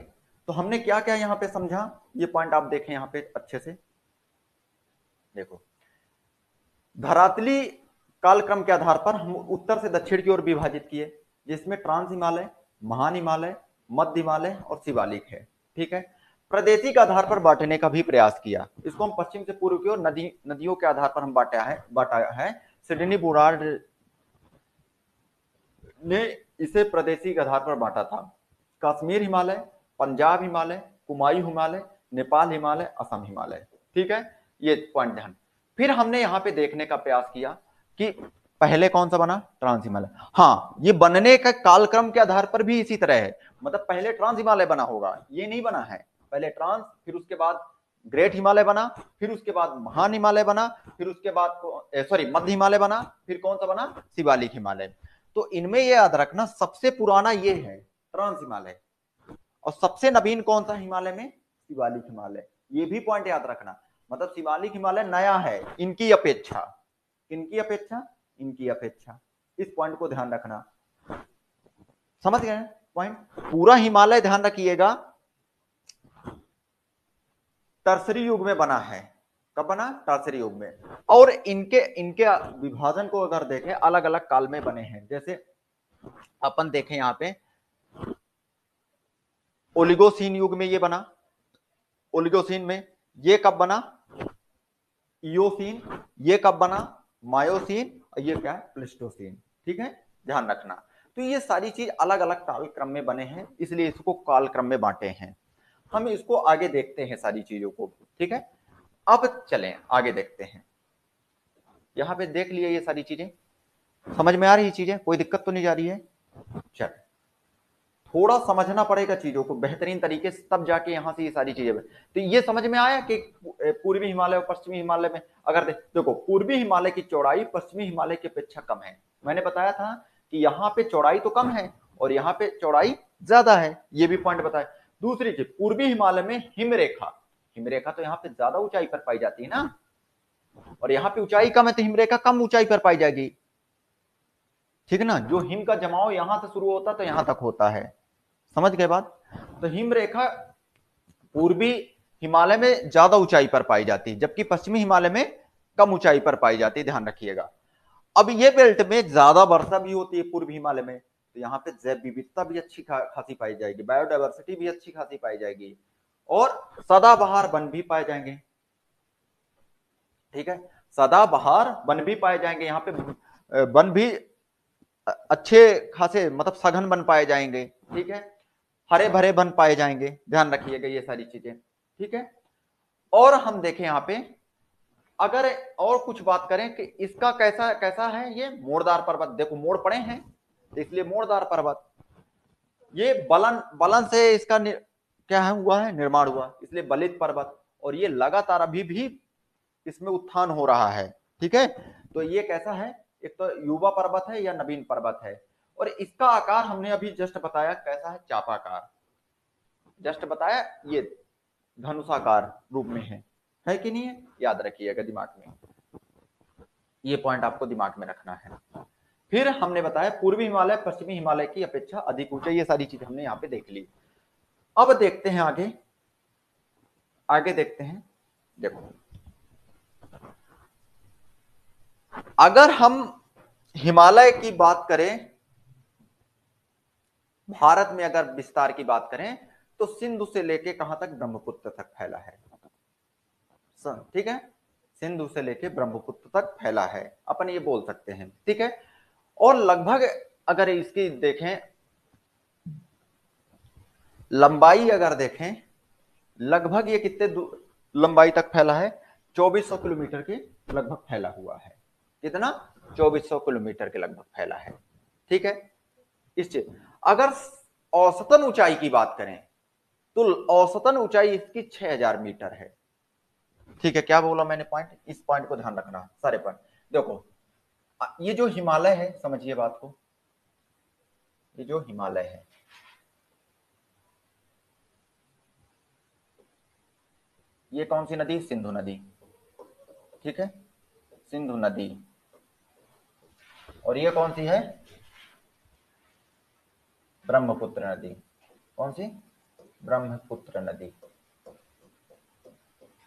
तो हमने क्या क्या यहाँ पे समझा, ये पॉइंट आप देखें यहाँ पे अच्छे से। देखो, धरातली कालक्रम के आधार पर हम उत्तर से दक्षिण की ओर विभाजित किए, जिसमें ट्रांस हिमालय, महान हिमालय, मध्य हिमालय और शिवालिक है, ठीक है। प्रदेशी के आधार पर बांटने का भी प्रयास किया। इसको हम पश्चिम से पूर्व की ओर नदियों के आधार पर हम बांटा है। सिडनी बुरार्ड ने इसे प्रदेशी के आधार पर बांटा था। कश्मीर हिमालय, पंजाब हिमालय, कुमायूं हिमालय, नेपाल हिमालय, असम हिमालय, ठीक है। ये पॉइंट ध्यान। फिर हमने यहाँ पे देखने का प्रयास किया कि पहले कौन सा बना? ट्रांस हिमालय। हाँ, ये बनने का कालक्रम के आधार पर भी इसी तरह है, मतलब पहले ट्रांस हिमालय बना होगा, ये नहीं बना है। पहले ट्रांस, फिर उसके बाद ग्रेट हिमालय बना, फिर उसके बाद महान हिमालय बना, फिर उसके बाद मध्य हिमालय बना, फिर कौन सा बना? शिवालिक हिमालय। तो इनमें ये याद रखना, सबसे पुराना ये है ट्रांस हिमालय, और सबसे नवीन कौन सा हिमालय में? शिवालिक हिमालय। ये भी पॉइंट याद रखना, मतलब शिवालिक हिमालय नया है इनकी अपेक्षा। किनकी अपेक्षा? इनकी अपेक्षा। इस पॉइंट को ध्यान रखना, समझ गए पॉइंट? पूरा हिमालय ध्यान रखिएगा टर्सरी युग में बना है। कब बना? टर्सरी युग में। और इनके इनके विभाजन को अगर देखें, अलग अलग काल में बने हैं। जैसे अपन देखें यहां पे ओलिगोसीन युग में ये बना, ओलिगोसीन में। ये कब बना? इयोसीन। ये कब बना? मायोसीन। और ये क्या है? प्लेस्टोसीन। ठीक है, ध्यान रखना। तो ये सारी चीज अलग अलग काल क्रम में बने हैं, इसलिए इसको काल क्रम में बांटे हैं। हम इसको आगे देखते हैं सारी चीजों को, ठीक है। अब चलें आगे देखते हैं। यहां पे देख लिए ये सारी चीजें, समझ में आ रही चीजें, कोई दिक्कत तो नहीं जा रही है? चल, थोड़ा समझना पड़ेगा चीजों को बेहतरीन तरीके से, तब जाके यहां से ये सारी चीजें। तो ये समझ में आया कि पूर्वी हिमालय और पश्चिमी हिमालय में अगर देखो, पूर्वी हिमालय की चौड़ाई पश्चिमी हिमालय की अपेक्षा कम है। मैंने बताया था कि यहाँ पे चौड़ाई तो कम है और यहाँ पे चौड़ाई ज्यादा है, ये भी पॉइंट बताया। दूसरी चीज, पूर्वी हिमालय में हिमरेखा, हिमरेखा तो यहाँ पे ज्यादा ऊंचाई पर पाई जाती है ना, और यहाँ पे ऊंचाई कम है तो हिमरेखा कम ऊंचाई पर पाई जाएगी, ठीक है ना। जो हिम का जमाव यहां से शुरू होता है तो यहां तक होता है, समझ गए बात? तो हिमरेखा पूर्वी हिमालय में ज्यादा ऊंचाई पर पाई जाती है, जबकि पश्चिमी हिमालय में कम ऊंचाई पर पाई जाती है, ध्यान रखिएगा। अब ये बेल्ट में ज्यादा वर्षा भी होती है पूर्वी हिमालय में, तो यहाँ पे जैव विविधता भी अच्छी खासी पाई जाएगी, बायोडाइवर्सिटी भी अच्छी खासी पाई जाएगी, और सदाबहार वन भी पाए जाएंगे, ठीक है। सदाबहार वन भी पाए जाएंगे यहाँ पे, वन भी अच्छे खासे मतलब सघन बन पाए जाएंगे, ठीक है। हरे भरे बन पाए जाएंगे, ध्यान रखिएगा ये सारी चीजें, ठीक है। और हम देखें यहाँ पे, अगर और कुछ बात करें कि इसका कैसा कैसा है, ये मोड़दार पर्वत, देखो मोड़ पड़े हैं तो इसलिए मोड़दार पर्वत। ये बलन बलन से इसका क्या है हुआ है? निर्माण हुआ, इसलिए बलित पर्वत। और ये लगातार अभी भी इसमें उत्थान हो रहा है, ठीक है। तो ये कैसा है? एक तो युवा पर्वत है या नवीन पर्वत है, और इसका आकार हमने अभी जस्ट बताया कैसा है? चापाकार, जस्ट बताया, ये धनुषाकार रूप में है कि नहीं है? याद रखिएगा दिमाग में, ये पॉइंट आपको दिमाग में रखना है। फिर हमने बताया पूर्वी हिमालय पश्चिमी हिमालय की अपेक्षा अधिक ऊंचा, ये सारी चीज हमने यहाँ पे देख ली। अब देखते हैं आगे, आगे देखते हैं। देखो, अगर हम हिमालय की बात करें, भारत में अगर विस्तार की बात करें, तो सिंधु से लेके कहां तक? ब्रह्मपुत्र तक फैला है, ठीक है। सिंधु से लेके ब्रह्मपुत्र तक फैला है, अपन ये बोल सकते हैं, ठीक है। और लगभग अगर इसकी देखें लंबाई, अगर देखें लगभग ये कितने लंबाई तक फैला है? 2400 किलोमीटर के लगभग फैला हुआ है। कितना? 2400 किलोमीटर के लगभग फैला है, ठीक है। इस चीज, अगर औसतन ऊंचाई की बात करें तो औसतन ऊंचाई इसकी 6000 मीटर है, ठीक है। क्या बोला मैंने पॉइंट? इस पॉइंट को ध्यान रखना, सारे पॉइंट देखो। ये जो हिमालय है, समझिए बात को, ये जो हिमालय है, ये कौन सी नदी? सिंधु नदी, ठीक है, सिंधु नदी। और ये कौन सी है? ब्रह्मपुत्र नदी। कौन सी? ब्रह्मपुत्र नदी,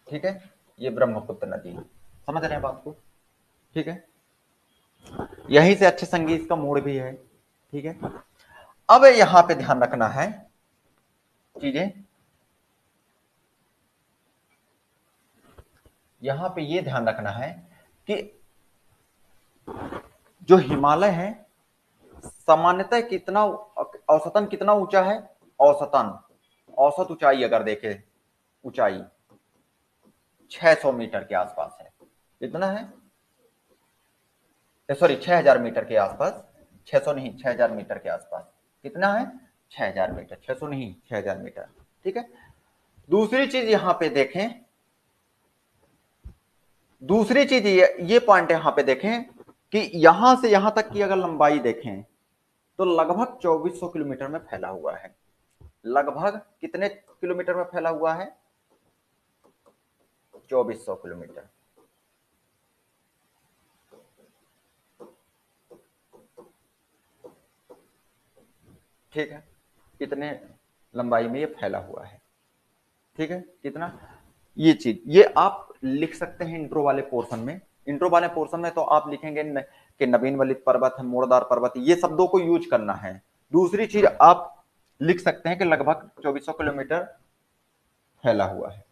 ठीक है। ये ब्रह्मपुत्र नदी, समझ रहे हैं बात को, ठीक है। यहीं से अच्छे संगीत का मोड़ भी है, ठीक है। अब यहां पे ध्यान रखना है चीजें, यहां पे ये ध्यान रखना है कि जो हिमालय है सामान्यतः कितना, औसतन कितना ऊंचा है? औसतन, औसत ऊंचाई अगर देखें, ऊंचाई 600 मीटर के आसपास है। कितना है? सॉरी 6000 मीटर के आसपास, 600 नहीं 6000 मीटर के आसपास। कितना है? 6000 मीटर, 600 नहीं 6000 मीटर। ठीक है। दूसरी चीज यहां पे देखें, दूसरी चीज ये पॉइंट यहां पे देखें कि यहां से यहां तक की अगर लंबाई देखें तो लगभग 2400 किलोमीटर में फैला हुआ है। लगभग कितने किलोमीटर में फैला हुआ है? 2400 किलोमीटर। ठीक है, कितने लंबाई में ये फैला हुआ है। ठीक है, कितना, ये चीज ये आप लिख सकते हैं इंट्रो वाले पोर्शन में। इंट्रो वाले पोर्शन में तो आप लिखेंगे कि नवीन वलित पर्वत है, मोड़दार पर्वत, ये शब्दों को यूज करना है। दूसरी चीज आप लिख सकते हैं कि लगभग 2400 किलोमीटर फैला हुआ है।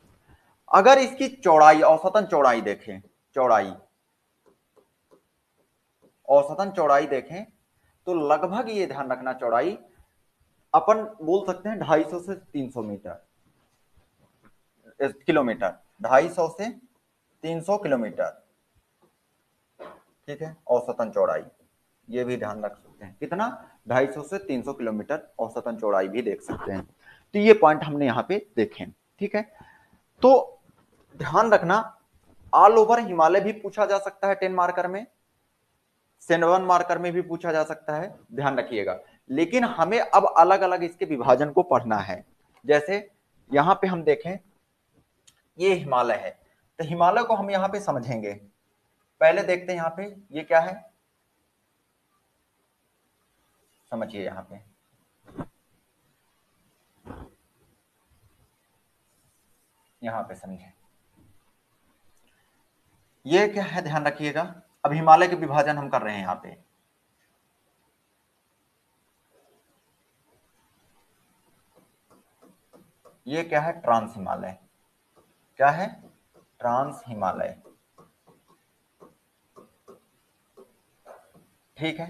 अगर इसकी चौड़ाई, औसतन चौड़ाई देखें, चौड़ाई, औसतन चौड़ाई देखें तो लगभग ये ध्यान रखना, चौड़ाई अपन बोल सकते हैं 250 से 300 मीटर, किलोमीटर, 250 से 300 किलोमीटर। ठीक है, औसतन चौड़ाई, ये भी ध्यान रख सकते हैं। कितना? 250 से 300 किलोमीटर औसतन चौड़ाई भी देख सकते हैं। तो ये पॉइंट हमने यहाँ पे देखे। ठीक है, तो ध्यान रखना, ऑल ओवर हिमालय भी पूछा जा सकता है 10 मार्कर में, 7 मार्कर में भी पूछा जा सकता है, ध्यान रखिएगा। लेकिन हमें अब अलग अलग इसके विभाजन को पढ़ना है। जैसे यहां पे हम देखें, ये हिमालय है, तो हिमालय को हम यहां पे समझेंगे। पहले देखते हैं यहां पे ये क्या है, समझिए यहां पे। यहां पे समझे, ये क्या है, ध्यान रखिएगा। अब हिमालय के विभाजन हम कर रहे हैं यहां पे। ये क्या है? ट्रांस हिमालय। क्या है? ट्रांस हिमालय। ठीक है,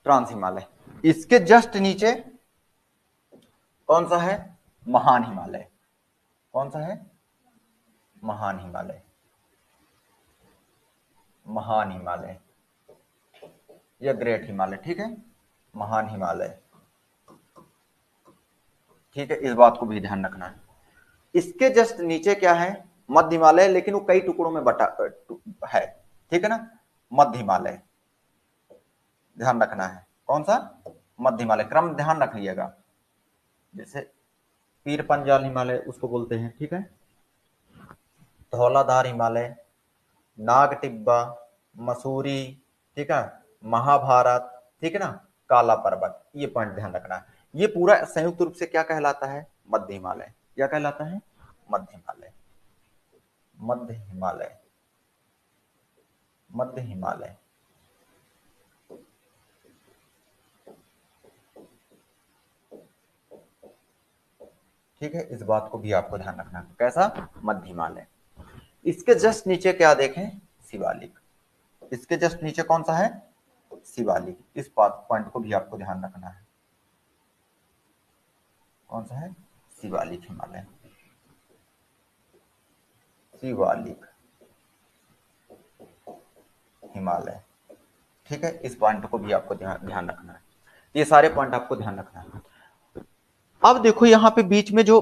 ट्रांस हिमालय। इसके जस्ट नीचे कौन सा है? महान हिमालय। कौन सा है? महान हिमालय। महान हिमालय या ग्रेट हिमालय। ठीक है, महान हिमालय। ठीक है, इस बात को भी ध्यान रखना है। इसके जस्ट नीचे क्या है? मध्य हिमालय, लेकिन वो कई टुकड़ों में बटा है। ठीक है ना, मध्य हिमालय ध्यान रखना है। कौन सा? मध्य हिमालय। क्रम ध्यान रखिएगा। जैसे पीर पंजाल हिमालय उसको बोलते हैं। ठीक है, धौलाधार हिमालय, नाग टिब्बा, मसूरी, ठीक है, महाभारत, ठीक है ना, काला पर्वत, ये पॉइंट ध्यान रखना है। ये पूरा संयुक्त रूप से क्या कहलाता है? मध्य हिमालय। क्या कहलाता है? मध्य हिमालय। मध्य हिमालय। मध्य हिमालय। ठीक है, इस बात को भी आपको ध्यान रखना है। कैसा? मध्य हिमालय। इसके जस्ट नीचे क्या देखें? शिवालिक। इसके जस्ट नीचे कौन सा है? शिवालिक। इस बात पॉइंट को भी आपको ध्यान रखना है। कौन सा है? शिवालिक हिमालय। शिवालिक हिमालय। ठीक है, इस पॉइंट को भी आपको ध्यान रखना है। ये सारे पॉइंट आपको ध्यान रखना है। अब देखो यहां पे बीच में जो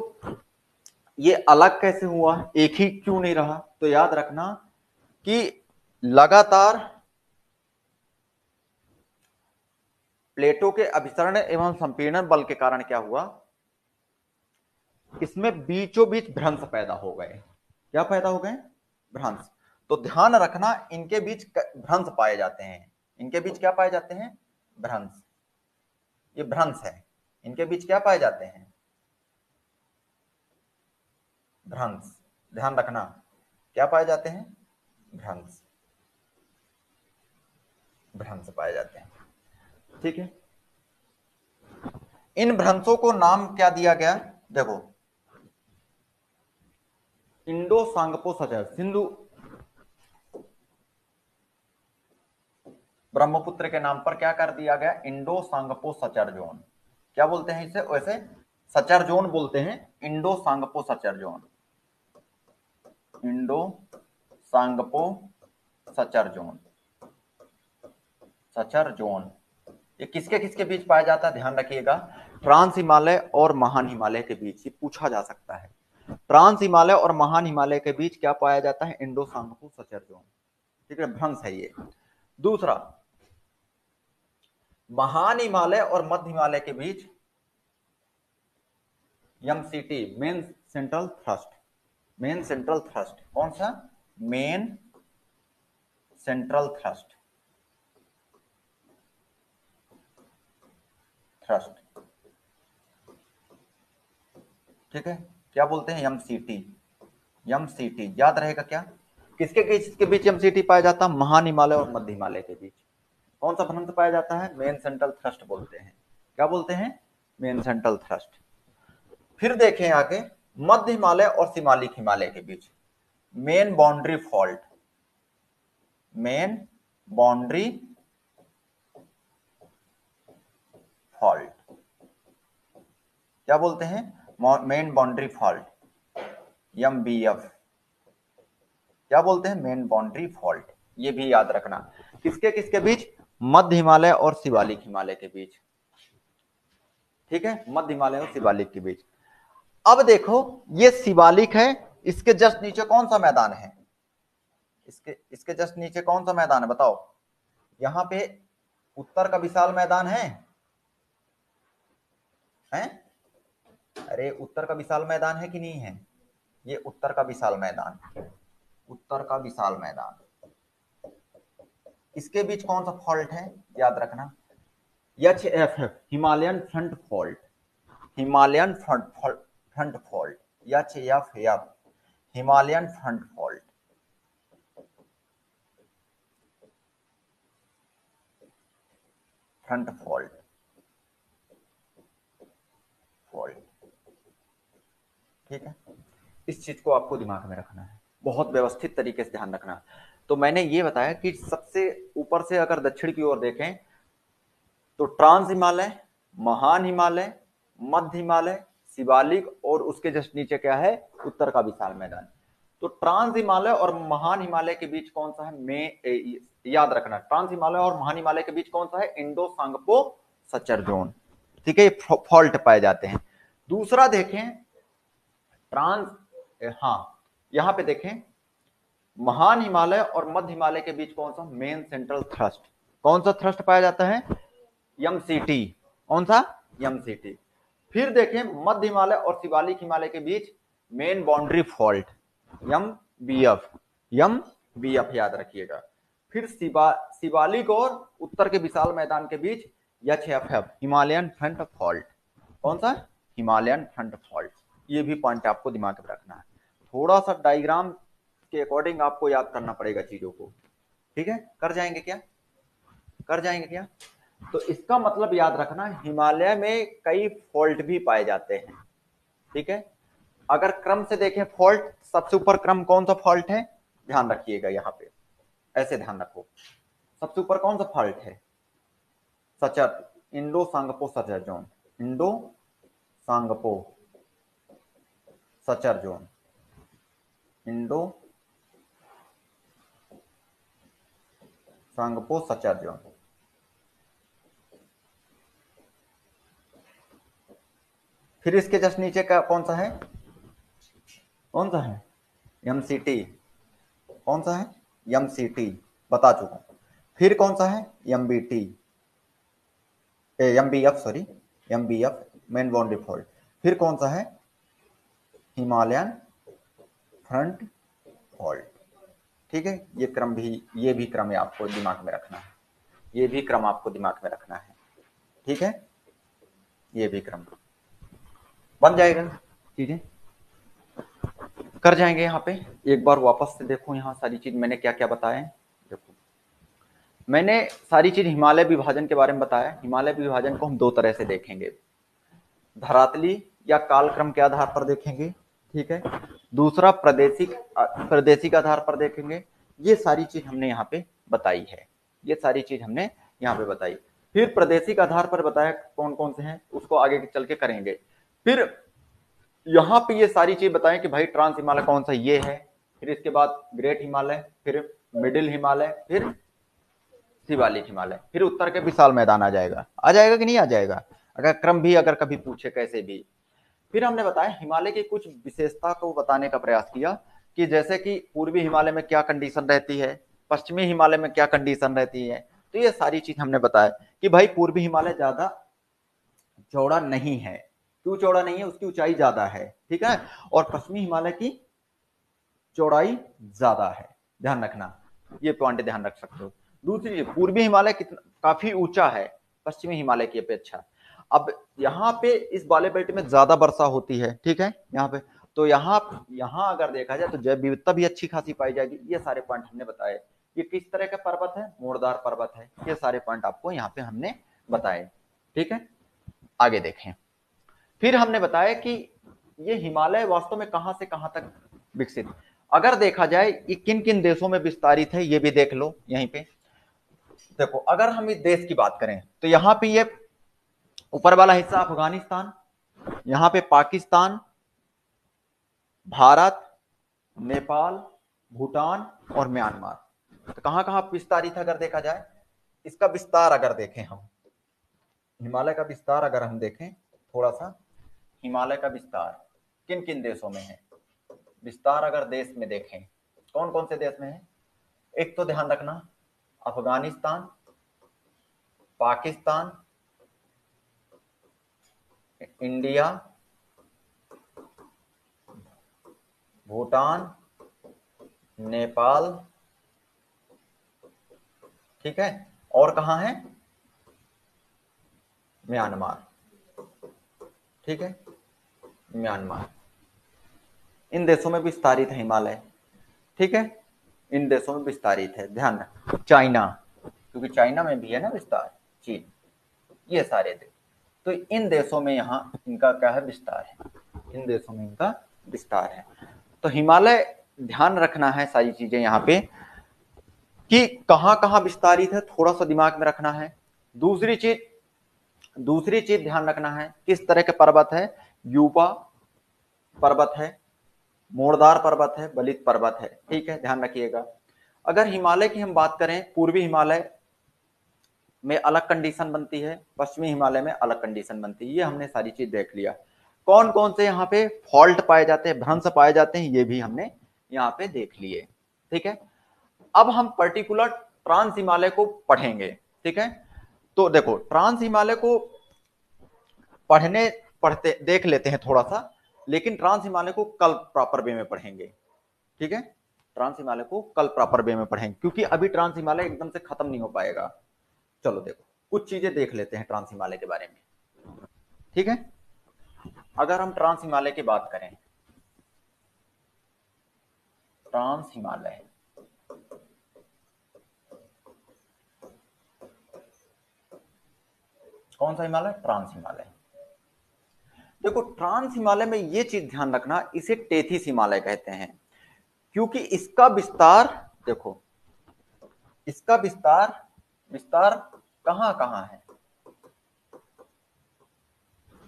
ये अलग कैसे हुआ, एक ही क्यों नहीं रहा? तो याद रखना कि लगातार प्लेटों के अभिसरण एवं संपीड़न बल के कारण क्या हुआ? इसमें बीचों बीच भ्रंश पैदा हो गए। क्या पैदा हो गए? भ्रंश। तो ध्यान रखना, इनके बीच भ्रंश पाए जाते हैं। इनके बीच क्या पाए जाते हैं? भ्रंश। ये भ्रंश है। इनके बीच क्या पाए जाते हैं? भ्रंश। ध्यान रखना, क्या पाए जाते हैं? भ्रंश। भ्रंश पाए जाते हैं। ठीक है, इन भ्रंशों को नाम क्या दिया गया? देखो, Indo Tsangpo suture, Sindhu Brahmaputra के नाम पर क्या कर दिया गया? Indo Tsangpo suture zone. क्या बोलते हैं इसे? वैसे सचर जोन बोलते हैं, Indo Tsangpo suture zone. Indo Tsangpo suture zone. Suture zone, ये किसके किसके बीच पाया जाता है, ध्यान रखिएगा, ट्रांस हिमालय और महान हिमालय के बीच, ये पूछा जा सकता है। ट्रांस हिमालय और महान हिमालय के बीच क्या पाया जाता है, इंडो सांगपू सचर जोन। ठीक है, भ्रंश है ये। दूसरा, महान हिमालय और मध्य हिमालय के बीच MCT, main central thrust, main central thrust, कौन सा, मेन सेंट्रल थ्रस्ट, थ्रस्ट, ठीक है, क्या बोलते हैं, एमसीटी, एमसीटी याद रहेगा क्या, किसके किसके बीच एमसीटी पाया जाता है, महान हिमालय और मध्य हिमालय के बीच। कौन सा भ्रंश पाया जाता है, मेन सेंट्रल थ्रस्ट बोलते हैं, क्या बोलते हैं, मेन सेंट्रल थ्रस्ट। फिर देखें आगे, मध्य हिमालय और शिमालिक हिमालय के बीच main boundary fault, main boundary fault, क्या बोलते हैं, मेन बाउंड्री फॉल्ट, एमबीएफ, क्या बोलते हैं, मेन बाउंड्री फॉल्ट। ये भी याद रखना, किसके किसके बीच, मध्य हिमालय और शिवालिक हिमालय के बीच। ठीक है, मध्य हिमालय और शिवालिक के बीच। अब देखो, ये शिवालिक है, इसके जस्ट नीचे कौन सा मैदान है, इसके जस्ट नीचे कौन सा मैदान है बताओ, यहां पे उत्तर का विशाल मैदान है, हैं? अरे उत्तर का विशाल मैदान है कि नहीं है, ये उत्तर का विशाल मैदान, उत्तर का विशाल मैदान, इसके बीच कौन सा फॉल्ट है, याद रखना, HF, Himalayan front fault, Himalayan front fault, HF, Himalayan front fault, front fault, fault, ठीक है, इस चीज को आपको दिमाग में रखना है, बहुत व्यवस्थित तरीके से ध्यान रखना। तो मैंने ये बताया कि सबसे ऊपर से अगर दक्षिण की ओर देखें तो ट्रांस हिमालय, महान हिमालय, मध्य हिमालय, शिवालिक और उसके जस्ट नीचे क्या है, उत्तर का विशाल मैदान। तो ट्रांस हिमालय और महान हिमालय के बीच कौन सा है, याद रखना, ट्रांस हिमालय और महान हिमालय के बीच कौन सा है, इंडो सांगपो सचर जोन। ठीक है, फॉल्ट पाए जाते हैं। दूसरा देखें, ट्रांस, हाँ यहां पे देखें, महान हिमालय और मध्य हिमालय के बीच कौन सा, मेन सेंट्रल थ्रस्ट, कौन सा थ्रस्ट पाया जाता है, एमसीटी, कौन सा, एमसीटी। फिर देखें, मध्य हिमालय और शिवालिक हिमालय के बीच main boundary fault, MBF, MBF याद रखिएगा। फिर शिवालिक और उत्तर के विशाल मैदान के बीच एचएफएफ, हिमालयन फ्रंट फॉल्ट, कौन सा, हिमालयन फ्रंट फॉल्ट। ये भी पॉइंट आपको दिमाग में रखना है, थोड़ा सा डायग्राम के अकॉर्डिंग आपको याद करना पड़ेगा चीजों को। ठीक है, कर जाएंगे क्या, कर जाएंगे क्या। तो इसका मतलब याद रखना, हिमालय में कई फॉल्ट भी पाए जाते हैं। ठीक है, अगर क्रम से देखें फॉल्ट, सबसे ऊपर क्रम कौन सा फॉल्ट है, ध्यान रखिएगा, यहां पे ऐसे ध्यान रखो, सबसे ऊपर कौन सा फॉल्ट है, suture, Indo Tsangpo suture zone, Indo Tsangpo suture zone, Indo Tsangpo suture zone. फिर इसके जस्ट नीचे का कौन सा है, कौन सा है, एमसीटी, कौन सा है, एमसीटी बता चुका हूं। फिर कौन सा है, MBT, MBF, sorry MBF, main boundary fault. फिर कौन सा है, हिमालयन फ्रंट फॉल्ट। ठीक है, ये क्रम भी, ये भी क्रम आपको दिमाग में रखना है, ये भी क्रम आपको दिमाग में रखना है। ठीक है, ये भी क्रम बन जाएगा, चीजें कर जाएंगे। यहाँ पे एक बार वापस से देखो, यहाँ सारी चीज मैंने क्या क्या बताया है। देखो, मैंने सारी चीज हिमालय विभाजन के बारे में बताया। हिमालय विभाजन को हम दो तरह से देखेंगे, धरातली या कालक्रम के आधार पर देखेंगे, ठीक है, दूसरा प्रादेशिक आधार पर देखेंगे। ये सारी चीज हमने यहाँ पे बताई है, ये सारी चीज हमने यहाँ पे बताई। फिर प्रादेशिक आधार पर बताया कौन कौन से हैं, उसको आगे चल के करेंगे। फिर यहाँ पे ये सारी चीज बताएं कि भाई ट्रांस हिमालय कौन सा, ये है, फिर इसके बाद ग्रेट हिमालय, फिर मिडिल हिमालय, फिर शिवालिक हिमालय, फिर उत्तर के विशाल मैदान आ जाएगा कि नहीं आ जाएगा, अगर क्रम भी अगर कभी पूछे कैसे भी। फिर हमने बताया हिमालय की कुछ विशेषता को बताने का प्रयास किया कि जैसे कि पूर्वी हिमालय में क्या कंडीशन रहती है, पश्चिमी हिमालय में क्या कंडीशन रहती है। तो ये सारी चीज हमने बताया कि भाई पूर्वी हिमालय ज्यादा चौड़ा नहीं है। क्यों चौड़ा नहीं है? उसकी ऊंचाई ज्यादा है, ठीक है। और पश्चिमी हिमालय की चौड़ाई ज्यादा है, ध्यान रखना, ये पॉइंट ध्यान रख सकते हो। दूसरी, पूर्वी हिमालय कितना काफी ऊंचा है पश्चिमी हिमालय की अपेक्षा। अब यहाँ पे इस वाले बेल्ट में ज्यादा वर्षा होती है, ठीक है, यहाँ पे। तो यहाँ अगर देखा जाए तो जैव विविधता भी अच्छी खासी पाई जाएगी। ये सारे पॉइंट हमने बताए। ये किस तरह का पर्वत है? मोड़दार पर्वत है। ये सारे पॉइंट आपको यहाँ पे हमने बताए, ठीक है। आगे देखें। फिर हमने बताया कि ये हिमालय वास्तव में कहां से कहां तक विकसित, अगर देखा जाए ये किन किन देशों में विस्तारित है, ये भी देख लो यहीं पे। देखो, अगर हम इस देश की बात करें तो यहाँ पे ये ऊपर वाला हिस्सा अफगानिस्तान, यहाँ पे पाकिस्तान, भारत, नेपाल, भूटान और म्यांमार। तो कहां कहां विस्तारित है अगर देखा जाए? इसका विस्तार अगर देखें हम, हिमालय का विस्तार अगर हम देखें थोड़ा सा, हिमालय का विस्तार किन किन देशों में है, विस्तार अगर देश में देखें कौन कौन से देश में है? एक तो ध्यान रखना, अफगानिस्तान, पाकिस्तान, इंडिया, भूटान, नेपाल, ठीक है, और कहां है? म्यांमार, ठीक है, म्यांमार। इन देशों में विस्तारित है हिमालय, ठीक है, इन देशों में विस्तारित है। ध्यान रख, चाइना, क्योंकि चाइना में भी है ना विस्तार, चीन, ये सारे देश। तो इन देशों में यहाँ इनका क्या है? विस्तार है, इन देशों में इनका विस्तार है। तो हिमालय ध्यान रखना है सारी चीजें यहाँ पे कि कहां कहां विस्तारित है, थोड़ा सा दिमाग में रखना है। दूसरी चीज ध्यान रखना है किस तरह के पर्वत है, यूपा पर्वत है, मोड़दार पर्वत है, बलित पर्वत है, ठीक है, ध्यान रखिएगा। अगर हिमालय की हम बात करें, पूर्वी हिमालय में अलग कंडीशन बनती है, पश्चिमी हिमालय में अलग कंडीशन बनती है, ये हमने सारी चीज देख लिया। कौन कौन से यहाँ पे फॉल्ट पाए जाते हैं, भ्रंश पाए जाते हैं, ये भी हमने यहाँ पे देख लिए, ठीक है। अब हम पर्टिकुलर ट्रांस हिमालय को पढ़ेंगे, ठीक है। तो देखो, ट्रांस हिमालय को पढ़ते देख लेते हैं थोड़ा सा, लेकिन ट्रांस हिमालय को कल प्रॉपर वे में पढ़ेंगे, ठीक है। ट्रांस हिमालय को कल प्रॉपर वे में पढ़ेंगे, क्योंकि अभी ट्रांस हिमालय एकदम से खत्म नहीं हो पाएगा। चलो देखो, कुछ चीजें देख लेते हैं ट्रांस हिमालय के बारे में, ठीक है। अगर हम ट्रांस हिमालय की बात करें, ट्रांस हिमालय, कौन सा हिमालय? ट्रांस हिमालय। देखो, ट्रांस हिमालय में ये चीज ध्यान रखना, इसे टेथिस हिमालय कहते हैं, क्योंकि इसका विस्तार देखो, इसका विस्तार विस्तार कहां कहां है,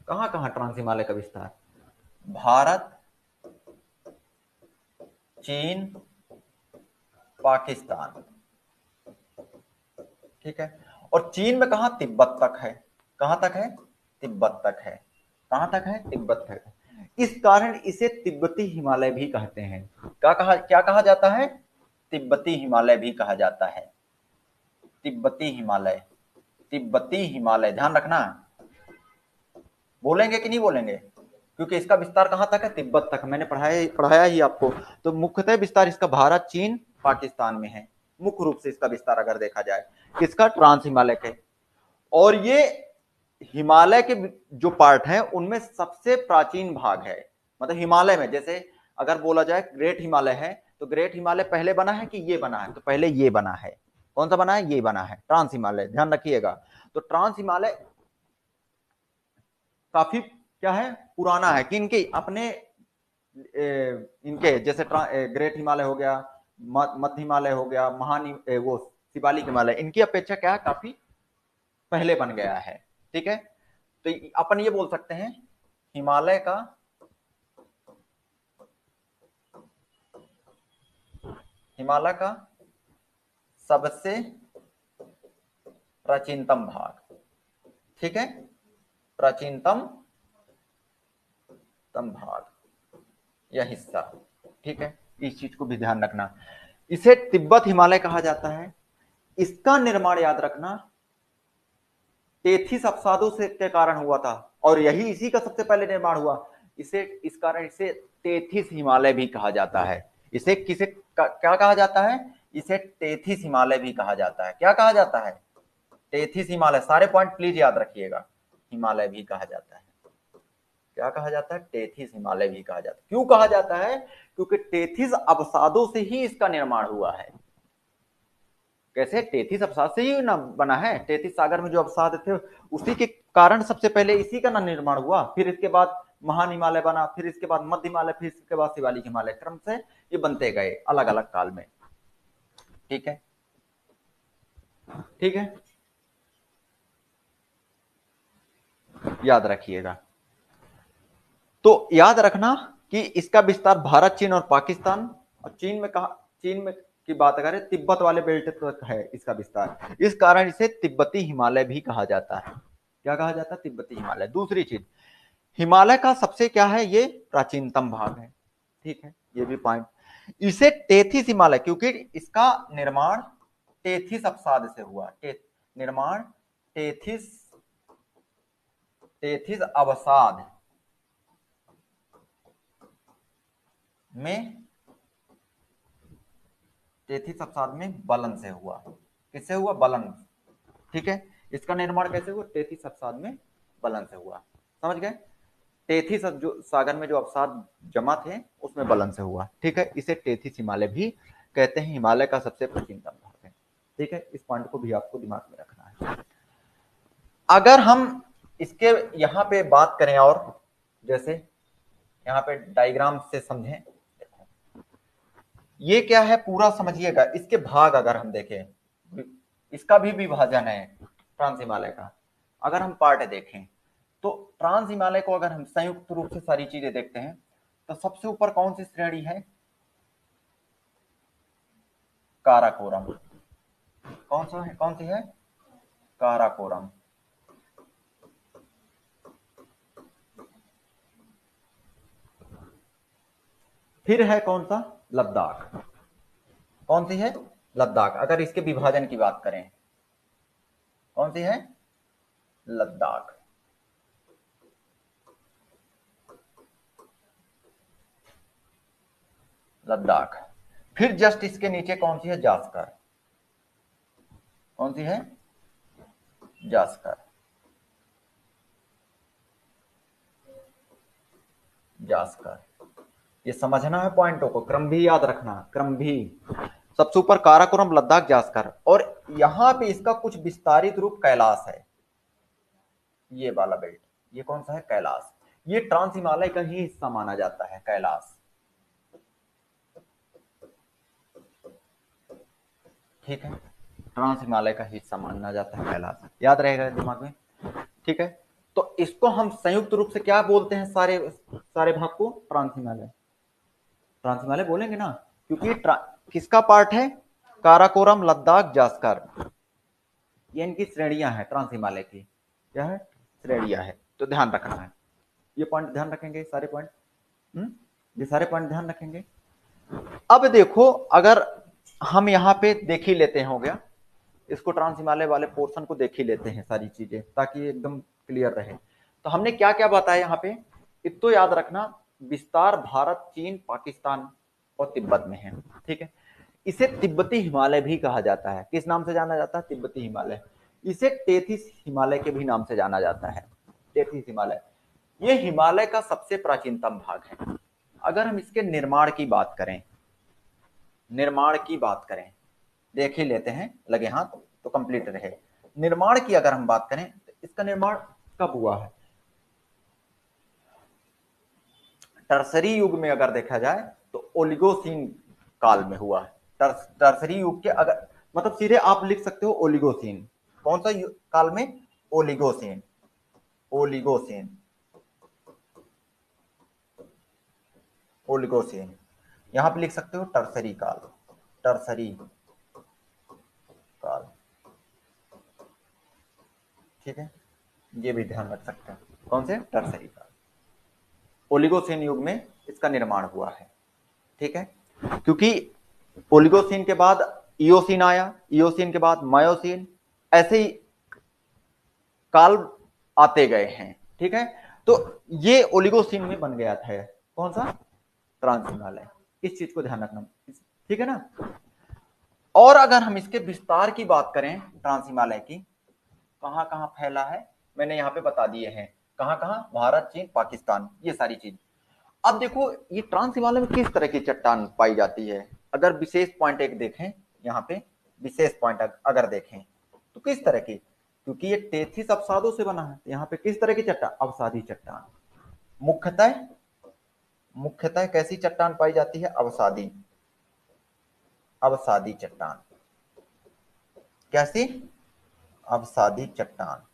कहां कहां ट्रांस हिमालय का विस्तार? भारत, चीन, पाकिस्तान, ठीक है। और चीन में कहा? तिब्बत तक है। कहां तक है? तिब्बत तक है। कहां तक है? तिब्बत तक है। इस कारण इसे तिब्बती हिमालय भी कहते हैं। क्या कहा जाता है? तिब्बती हिमालय भी कहा जाता है। तिब्बती हिमालय, तिब्बती हिमालय, ध्यान रखना, बोलेंगे कि नहीं बोलेंगे? क्योंकि इसका विस्तार कहां तक है? तिब्बत तक। मैंने पढ़ाया ही आपको। तो मुख्यतः विस्तार इसका भारत, चीन, पाकिस्तान में है, मुख्य रूप से इसका विस्तार अगर देखा जाए, किसका? ट्रांस हिमालय के। और ये हिमालय के जो पार्ट है उनमें सबसे प्राचीन भाग है। मतलब हिमालय में, जैसे अगर बोला जाए ग्रेट हिमालय है, तो ग्रेट हिमालय पहले बना है कि ये बना है? तो पहले ये बना है। कौन सा बना है? ये बना है, ट्रांस हिमालय, ध्यान रखिएगा। तो ट्रांस हिमालय काफी क्या है? पुराना है। किनके? अपने इनके जैसे ग्रेट हिमालय हो गया, मध्य हिमालय हो गया, वो शिवालिक हिमालय, इनकी अपेक्षा क्या है? काफी पहले बन गया है, ठीक है। तो अपन ये बोल सकते हैं हिमालय का हिमालय का सबसे प्राचीनतम भाग, ठीक है, प्राचीनतम भाग यह हिस्सा, ठीक है, इस चीज को भी ध्यान रखना। इसे तिब्बत हिमालय कहा जाता है। इसका निर्माण याद रखना 33 अपसादों से के कारण हुआ था, और यही इसी का सबसे पहले निर्माण हुआ। इसे इस कारण इसे 33 हिमालय भी कहा जाता है। इसे क्या कहा जाता है? इसे 33 हिमालय भी कहा जाता है। क्या कहा जाता है? 33 हिमालय। सारे पॉइंट प्लीज याद रखिएगा। हिमालय भी कहा जाता है। क्या कहा जाता है? 33 हिमालय भी कहा जाता है। क्यों कहा जाता है? क्योंकि 33 अवसादों से ही इसका निर्माण हुआ है। कैसे? 33 अवसाद से ही ना बना है। 33 सागर में जो अवसाद थे उसी के कारण सबसे पहले इसी का ना निर्माण हुआ। फिर इसके बाद महान हिमालय बना, फिर इसके बाद मध्य हिमालय, फिर इसके बाद शिवालिक हिमालय, क्रम से ये बनते गए अलग अलग काल में। ठीक है, ठीक है, याद रखिएगा। तो याद रखना कि इसका विस्तार भारत, चीन और पाकिस्तान, और चीन में की बात करें तिब्बत वाले बेल्ट तक है इसका विस्तार। इस कारण इसे तिब्बती हिमालय भी कहा जाता है। क्या कहा जाता है? तिब्बती हिमालय। दूसरी चीज, हिमालय का सबसे क्या है? ये प्राचीनतम भाग है, ठीक है, ये भी पॉइंट। इसे 33 हिमालय, क्योंकि इसका निर्माण 33 अवसाद से हुआ। निर्माण 33 अवसाद में 33 अवसाद में बलन से हुआ। किससे हुआ? बलन। ठीक है, इसका निर्माण कैसे हुआ? 33 अवसाद में बलन से हुआ। समझ गए? 33 जो सागर में जो अवसाद जमा थे उसमें बलन से हुआ। ठीक है, इसे 33 हिमालय भी कहते हैं। हिमालय का सबसे प्राचीनतम भाग है। ठीक है, इस पॉइंट को भी आपको दिमाग में रखना है। अगर हम इसके यहाँ पे बात करें, और जैसे यहाँ पे डायग्राम से समझें, ये क्या है पूरा समझिएगा। इसके भाग अगर हम देखें, इसका भी विभाजन है ट्रांस हिमालय का। अगर हम पार्ट देखें तो ट्रांस हिमालय को अगर हम संयुक्त रूप से सारी चीजें देखते हैं तो सबसे ऊपर कौन सी श्रेणी है? काराकोरम। कौन सी है? काराकोरम। फिर है कौन सा? लद्दाख। कौन सी है? लद्दाख। अगर इसके विभाजन की बात करें, कौन सी है? लद्दाख। लद्दाख। फिर जस्ट इसके नीचे कौन सी है? जास्कर। कौन सी है? जास्कर। जास्कर। ये समझना है पॉइंटों को, क्रम भी याद रखना, क्रम भी। सबसे ऊपर काराकोरम, लद्दाख, जास्कर, और यहां पे इसका कुछ विस्तारित रूप कैलाश है। ये वाला बेल्ट, ये कौन सा है? कैलाश। ये ट्रांस हिमालय का ही हिस्सा माना जाता है, कैलाश। ठीक है, ट्रांस हिमालय का हिस्सा माना जाता है कैलाश। याद रहेगा दिमाग में। ठीक है, तो इसको हम संयुक्त रूप से क्या बोलते हैं? सारे सारे भाग को ट्रांस हिमालय। ट्रांस हिमालय बोलेंगे ना, क्योंकि किसका पार्ट है? काराकोरम, लद्दाख, जास्कर। ये इनकी श्रेणियां हैं ट्रांस हिमालय की। क्या है? श्रेणियां है। तो ध्यान रखना है, ये पॉइंट ध्यान रखेंगे, सारे पॉइंट। ये सारे पॉइंट ध्यान रखेंगे। अब देखो, अगर हम यहाँ पे देख ही लेते हैं, हो गया, इसको ट्रांस हिमालय वाले पोर्शन को देख ही लेते हैं सारी चीजें, ताकि एकदम क्लियर रहे। तो हमने क्या क्या बताया यहाँ पे? एक तो याद रखना, विस्तार भारत, चीन, पाकिस्तान और तिब्बत में है। ठीक है, इसे तिब्बती हिमालय भी कहा जाता है। किस नाम से जाना जाता है? तिब्बती हिमालय। इसे 33 हिमालय के भी नाम से जाना जाता है। 33 हिमालय, ये हिमालय का सबसे प्राचीनतम भाग है। अगर हम इसके निर्माण की बात करें, देख ही लेते हैं लगे हाथ तो कंप्लीट रहे। निर्माण की अगर हम बात करें तो इसका निर्माण कब हुआ है? टर्सरी युग में अगर देखा जाए तो ओलिगोसीन काल में हुआ है। टर्सरी युग के, अगर मतलब सीधे आप लिख सकते हो ओलिगोसीन। कौन सा काल में? ओलिगोसीन। Oligocene, Oligocene. यहां पे लिख सकते हो टर्सरी काल। टर्सरी काल। ठीक है, ये भी ध्यान रख सकते हैं। कौन से? टर्सरी काल, ओलिगोसीन युग में इसका निर्माण हुआ है। ठीक है, क्योंकि ओलिगोसीन के बाद इयोसीन आया, इयोसीन के बाद मायोसीन, ऐसे ही काल आते गए हैं। ठीक है, तो ये ओलिगोसीन में बन गया था। कौन सा? ट्रांस हिमालय। इस चीज को ध्यान रखना, ठीक है ना। और अगर हम इसके विस्तार की बात करें, ट्रांस हिमालय की, कहां कहां फैला है मैंने यहां पे बता दिए हैं। कहां कहां? भारत, चीन, पाकिस्तान, ये सारी चीज। अब देखो ये ट्रांस हिमालय में किस तरह की चट्टान पाई जाती है। अगर विशेष पॉइंट एक देखें यहाँ पे, विशेष पॉइंट अगर देखें तो किस तरह की, क्योंकि ये टेथिस अवसादों से बना है, यहाँ पे किस तरह की चट्टान? अवसादी चट्टान। मुख्यतः मुख्यतः कैसी चट्टान पाई जाती है? अवसादी, अवसादी चट्टान। कैसी? अवसादी चट्टान।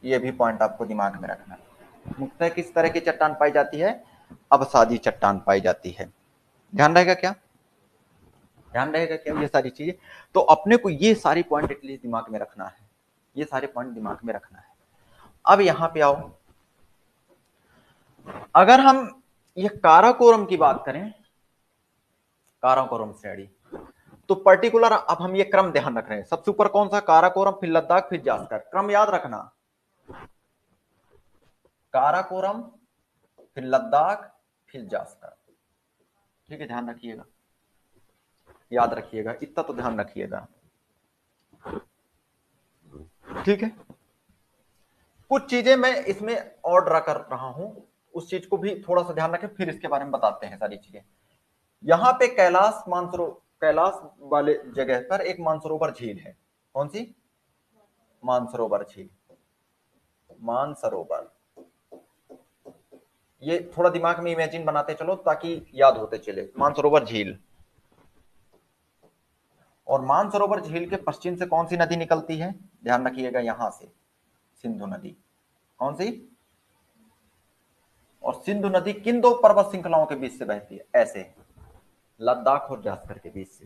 ये भी पॉइंट आपको दिमाग में रखना है। मुख्यतः किस तरह की चट्टान पाई जाती है? अवसादी चट्टान पाई जाती है। ध्यान रहेगा क्या? ध्यान रहेगा क्या ये सारी चीजें? तो अपने को ये सारी पॉइंट एटलीस्ट दिमाग में रखना है, ये सारे पॉइंट दिमाग में रखना है। अब यहां पे आओ, अगर हम ये काराकोरम की बात करें, काराकोरम श्रेणी, तो पर्टिकुलर अब हम ये क्रम ध्यान रख रहे हैं। सबसे ऊपर कौन सा? काराकोरम, फिर लद्दाख, फिर जास्कर। क्रम याद रखना, काराकोरम, फिर लद्दाख, फिर जास्कर। ठीक है, ध्यान रखिएगा, याद रखिएगा, इतना तो ध्यान रखिएगा। ठीक है, कुछ चीजें मैं इसमें और ड्रा कर रहा हूं, उस चीज को भी थोड़ा सा ध्यान रखें, फिर इसके बारे में बताते हैं सारी चीजें। यहाँ पे कैलाश मानसरोवर, कैलाश वाले जगह पर एक मानसरोवर झील है। कौन सी? मानसरोवर झील, मानसरोवर। ये थोड़ा दिमाग में इमेजिन बनाते चलो ताकि याद होते चले। मानसरोवर झील, और मानसरोवर झील के पश्चिम से कौन सी नदी निकलती है? ध्यान रखिएगा, यहां से सिंधु नदी। कौन सी? और सिंधु नदी किन दो पर्वत श्रृंखलाओं के बीच से बहती है? ऐसे, लद्दाख और जास्कर के बीच से।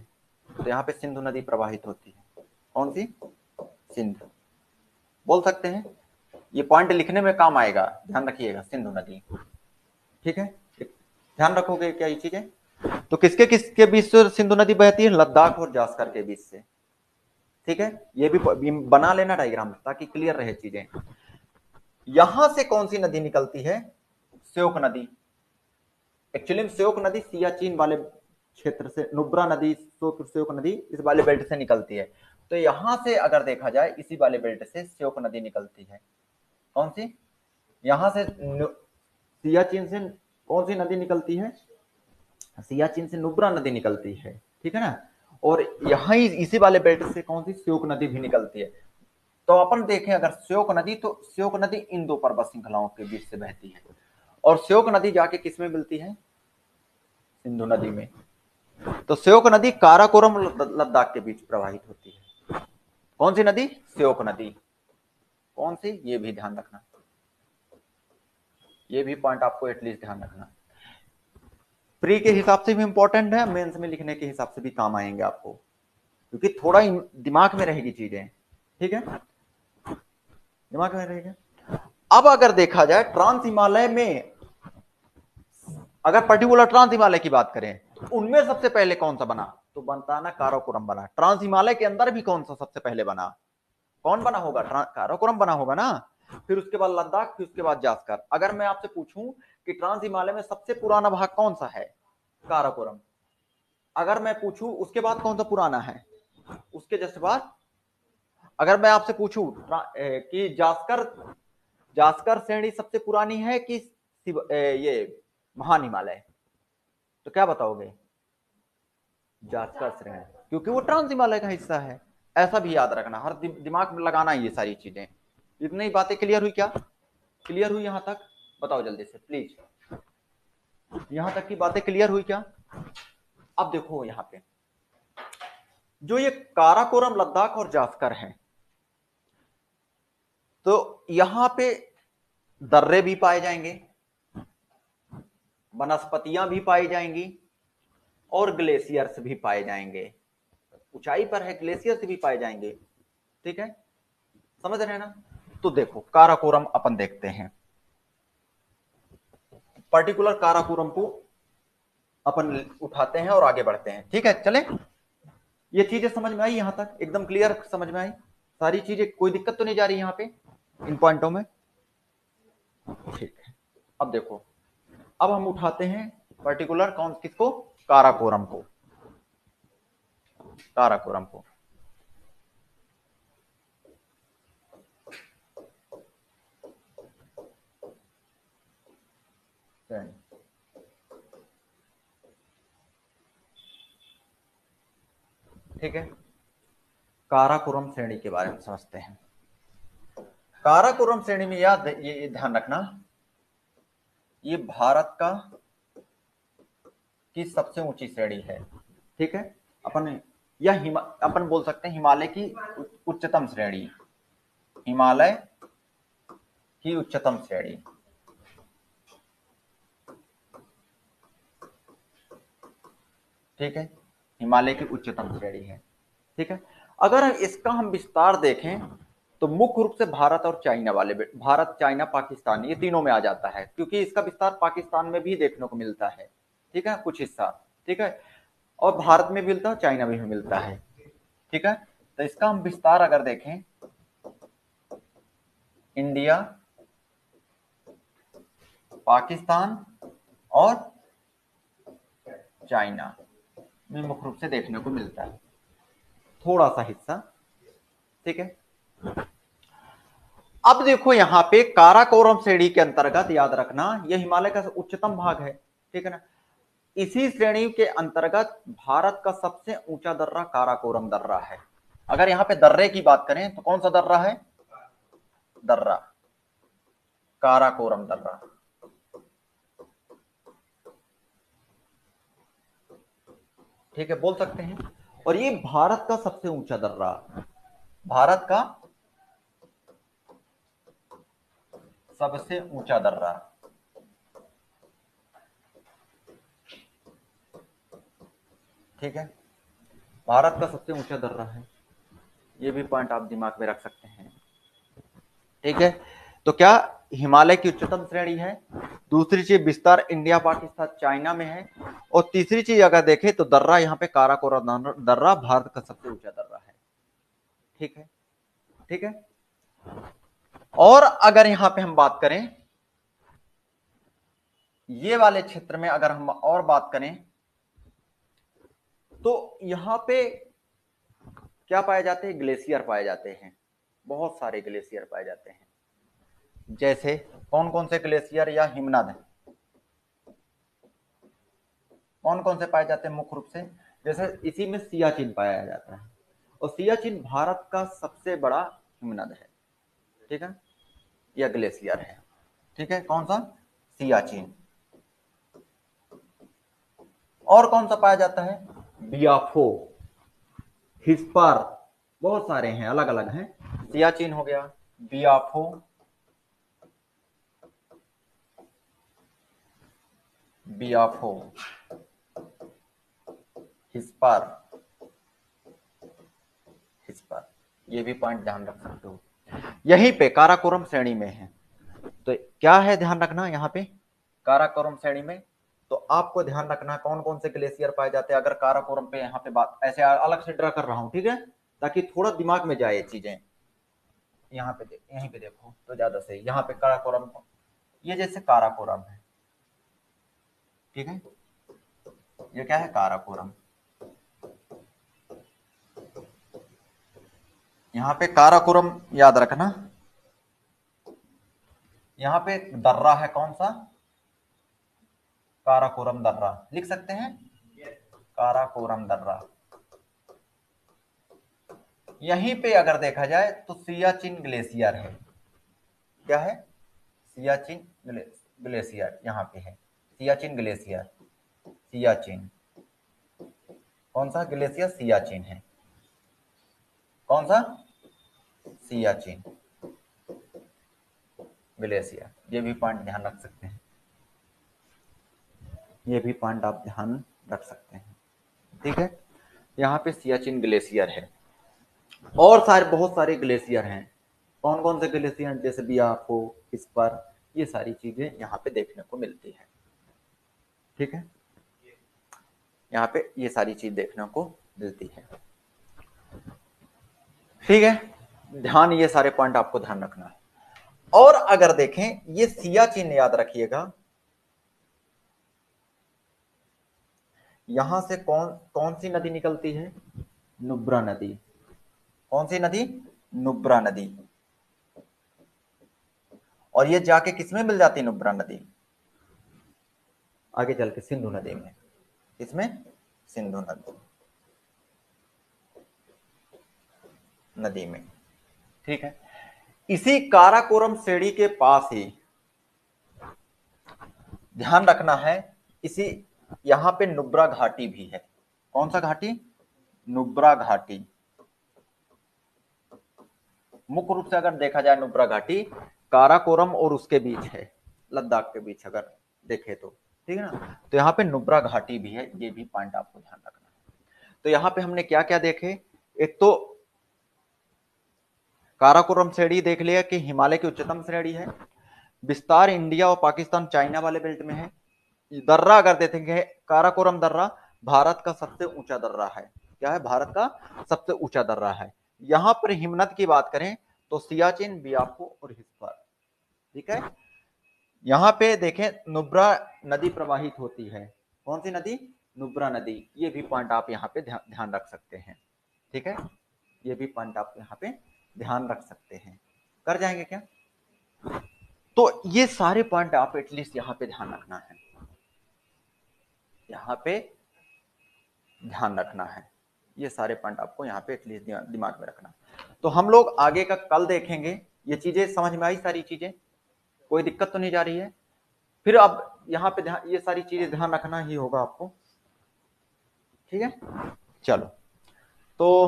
तो यहाँ पे सिंधु नदी प्रवाहित होती है। कौन सी? सिंधु। बोल सकते हैं, ये पॉइंट लिखने में काम आएगा, ध्यान रखिएगा, सिंधु नदी। ठीक है, ध्यान रखोगे क्या ये चीजें? तो किसके किसके बीच से सिंधु नदी बहती है? लद्दाख और जास्कर के बीच से। ठीक है, ये भी बना लेना डायग्राम ताकि क्लियर रहे चीजें। यहां से कौन सी नदी निकलती है? श्योक नदी। एक्चुअली श्योक नदी सियाचिन वाले क्षेत्र से, नुब्रा नदी, श्योक नदी इस वाले बेल्ट से निकलती है। तो यहां से अगर देखा जाए, इसी वाले बेल्ट से श्योक नदी निकलती है। कौन सी? यहां से सियाचिन से कौन सी नदी निकलती है? सियाचिन से नुब्रा नदी निकलती है। ठीक है ना, और यहां इसी वाले बेल्ट से कौन सी? श्योक नदी भी निकलती है। तो अपन देखें अगर श्योक नदी, तो श्योक नदी इन दो पर्वत श्रृंखलाओं के बीच से बहती है, और श्योक नदी जाके किसमें मिलती है? सिंधु नदी में। तो श्योक नदी काराकोरम लद्दाख के बीच प्रवाहित होती है। कौन सी नदी? श्योक नदी। कौन सी? ये भी ध्यान रखना, ये भी पॉइंट आपको एटलीस्ट ध्यान रखना। प्री के हिसाब से भी इंपॉर्टेंट है, मेंस में लिखने के हिसाब से भी काम आएंगे आपको, क्योंकि थोड़ा दिमाग में रहेगी चीजें। ठीक है, दिमाग में रहेगा। अब अगर देखा जाए ट्रांस हिमालय में, अगर पर्टिकुलर ट्रांस हिमालय की बात करें, तो उनमें सबसे पहले कौन सा बना? तो बनता ना काराकोरम बना। ट्रांस हिमालय के अंदर भी कौन सा सबसे पहले बना? कौन बना होगा? काराकोरम बना होगा ना। फिर उसके बाद लद्दाख, फिर उसके बाद जास्कर। अगर मैं आपसे पूछूं कि ट्रांस हिमालय में सबसे पुराना भाग कौन सा है? काराकोरम। अगर मैं पूछूं उसके बाद कौन सा पुराना है, उसके जस्ट बाद, अगर मैं आपसे पूछूं कि जास्कर, जास्कर श्रेणी सबसे पुरानी है कि ये महान हिमालय, तो क्या बताओगे? जास्कर श्रेणी, क्योंकि वो ट्रांस हिमालय का हिस्सा है। ऐसा भी याद रखना, हर दिमाग में लगाना ये सारी चीजें। इतनी बातें क्लियर हुई क्या? क्लियर हुई यहां तक? बताओ जल्दी से प्लीज, यहां तक की बातें क्लियर हुई क्या? अब देखो यहां पे जो ये काराकोरम, लद्दाख और जास्कर है, तो यहां पे दर्रे भी पाए जाएंगे, वनस्पतियां भी पाई जाएंगी, और ग्लेशियर्स भी पाए जाएंगे। ऊंचाई पर है, ग्लेशियर्स भी पाए जाएंगे। ठीक है, समझ रहे हैं ना। तो देखो काराकोरम अपन देखते हैं, पर्टिकुलर काराकोरम को अपन उठाते हैं और आगे बढ़ते हैं। ठीक है, चले। ये चीजें समझ में आई यहां तक, एकदम क्लियर समझ में आई सारी चीजें, कोई दिक्कत तो नहीं जा रही यहां पे इन पॉइंटों में। ठीक है, अब देखो, अब हम उठाते हैं पर्टिकुलर कौन किसको, काराकोरम को, काराकोरम को। ठीक है, काराकोरम श्रेणी के बारे में समझते हैं। काराकोरम श्रेणी में याद ये ध्यान रखना, ये भारत का की सबसे ऊंची श्रेणी है। ठीक है, अपन या अपन बोल सकते हैं हिमालय की उच्चतम श्रेणी, हिमालय की उच्चतम श्रेणी। ठीक है, हिमालय की उच्चतम श्रेणी है। ठीक है, अगर इसका हम विस्तार देखें तो मुख्य रूप से भारत और चाइना वाले, भारत चाइना पाकिस्तान ये तीनों में आ जाता है, क्योंकि इसका विस्तार पाकिस्तान में भी देखने को मिलता है। ठीक है, कुछ हिस्सा। ठीक है, और भारत में भी मिलता है, चाइना में भी मिलता है। ठीक है, तो इसका हम विस्तार अगर देखें, इंडिया, पाकिस्तान और चाइना में मुख्य रूप से देखने को मिलता है, थोड़ा सा हिस्सा। ठीक है, अब देखो यहां पे काराकोरम श्रेणी के अंतर्गत याद रखना यह हिमालय का उच्चतम भाग है। ठीक है ना, इसी श्रेणी के अंतर्गत भारत का सबसे ऊंचा दर्रा काराकोरम दर्रा है। अगर यहां पे दर्रे की बात करें तो कौन सा दर्रा है, दर्रा, काराकोरम दर्रा। ठीक है, बोल सकते हैं। और ये भारत का सबसे ऊंचा दर्रा, भारत का सबसे ऊंचा दर्रा। ठीक है, भारत का सबसे ऊंचा दर्रा है, ये भी पॉइंट आप दिमाग में रख सकते हैं। ठीक है, तो क्या हिमालय की उच्चतम श्रेणी है, दूसरी चीज विस्तार इंडिया पाकिस्तान चाइना में है, और तीसरी चीज अगर देखें तो दर्रा यहाँ पे काराकोरम दर्रा भारत का सबसे ऊंचा दर्रा है। ठीक है, ठीक है। और अगर यहां पे हम बात करें ये वाले क्षेत्र में, अगर हम और बात करें तो यहां पे क्या पाए जाते हैं, ग्लेशियर पाए जाते हैं, बहुत सारे ग्लेशियर पाए जाते हैं। जैसे कौन कौन से ग्लेशियर या हिमनद, कौन कौन से पाए जाते हैं मुख्य रूप से, जैसे इसी में सियाचिन पाया जाता है, और सियाचिन भारत का सबसे बड़ा हिमनद है। ठीक है, यह ग्लेशियर है। ठीक है, कौन सा, सियाचिन। और कौन सा पाया जाता है, बियाफो, हिस्पर, बहुत सारे हैं, अलग अलग हैं। सियाचिन हो गया, बियाफो, बियाफो, हिस्पर, हिस्पर, ये भी पॉइंट ध्यान रख सकते हो, यहीं पे काराकोरम श्रेणी में है। तो क्या है ध्यान रखना यहाँ पे काराकोरम श्रेणी में, तो आपको ध्यान रखना कौन कौन से ग्लेशियर पाए जाते हैं। अगर काराकोरम पे यहाँ पे बात ऐसे अलग से ड्रा कर रहा हूँ, ठीक है, ताकि थोड़ा दिमाग में जाए चीजें। यहाँ पे यहीं पे देखो तो ज्यादा सही, यहाँ पे काराकोरम, ये जैसे काराकोरम है। ठीक है, ये क्या है, काराकोरम। यहाँ पे काराकोरम याद रखना, यहाँ पे दर्रा है कौन सा, काराकोरम दर्रा लिख सकते हैं, काराकोरम दर्रा। यहीं पे अगर देखा जाए तो सियाचिन ग्लेशियर है, क्या है, सियाचिन ग्लेशियर यहाँ पे है, सियाचिन ग्लेशियर, सियाचिन, कौन सा ग्लेशियर, सियाचिन है, कौन सा, सियाचिन ग्लेशियर। ये भी पॉइंट ध्यान रख सकते हैं, ये भी पॉइंट आप ध्यान रख सकते हैं। ठीक है, यहाँ पे सियाचिन ग्लेशियर है, और सारे बहुत सारे ग्लेशियर हैं। कौन कौन से ग्लेशियर जैसे बियाको, इस पर, ये सारी चीजें यहाँ पे देखने को मिलती है। ठीक है, यहाँ पे ये सारी चीज देखने को मिलती है। ठीक है, ध्यान, ये सारे पॉइंट आपको ध्यान रखना है। और अगर देखें, ये सियाचिन याद रखिएगा, यहां से कौन कौन सी नदी निकलती है? नुब्रा नदी। कौन सी नदी? नुब्रा नदी। और ये जाके किसमें मिल जाती है नुब्रा नदी? आगे चल के सिंधु नदी में। इसमें सिंधु नदी में। ठीक है, इसी काराकोरम श्रेणी के पास ही ध्यान रखना है, इसी यहां पे नुब्रा घाटी भी है। कौन सा घाटी? नुब्रा घाटी। मुख्य रूप से अगर देखा जाए, नुब्रा घाटी काराकोरम और उसके बीच है, लद्दाख के बीच अगर देखे तो। ठीक है ना, तो यहाँ पे नुब्रा घाटी भी है, ये भी पॉइंट आपको ध्यान रखना है। तो यहाँ पे हमने क्या क्या देखे? एक तो काराकोरम श्रेणी देख लिया कि हिमालय की उच्चतम श्रेणी है, विस्तार इंडिया और पाकिस्तान चाइना वाले बेल्ट में है। दर्रा अगर देखेंगे, काराकोरम दर्रा भारत का सबसे ऊंचा दर्रा है। क्या है? भारत का सबसे ऊंचा दर्रा है। यहां पर हिमनद की बात करें तो सियाचिन, बियाको और हिस्पर। ठीक है, यहां पे देखें नुब्रा नदी प्रवाहित होती है। कौन सी नदी? नुब्रा नदी। ये भी पॉइंट आप यहाँ पे ध्यान रख सकते हैं। ठीक है, ये भी पॉइंट आप यहाँ पे ध्यान रख सकते हैं। कर जाएंगे क्या? तो ये सारे पॉइंट आप एटलीस्ट यहाँ पे ध्यान रखना है, यहाँ पे ध्यान रखना है। ये सारे पॉइंट आपको यहाँ पे एटलीस्ट दिमाग में रखना। तो हम लोग आगे का कल देखेंगे। ये चीजें समझ में आई? सारी चीजें, कोई दिक्कत तो नहीं जा रही है? फिर अब यहाँ पे ये सारी चीजें ध्यान रखना ही होगा आपको। ठीक है, चलो, तो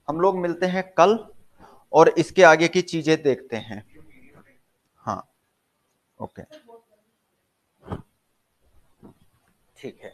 हम लोग मिलते हैं कल और इसके आगे की चीजें देखते हैं। हाँ, ओके, ठीक है।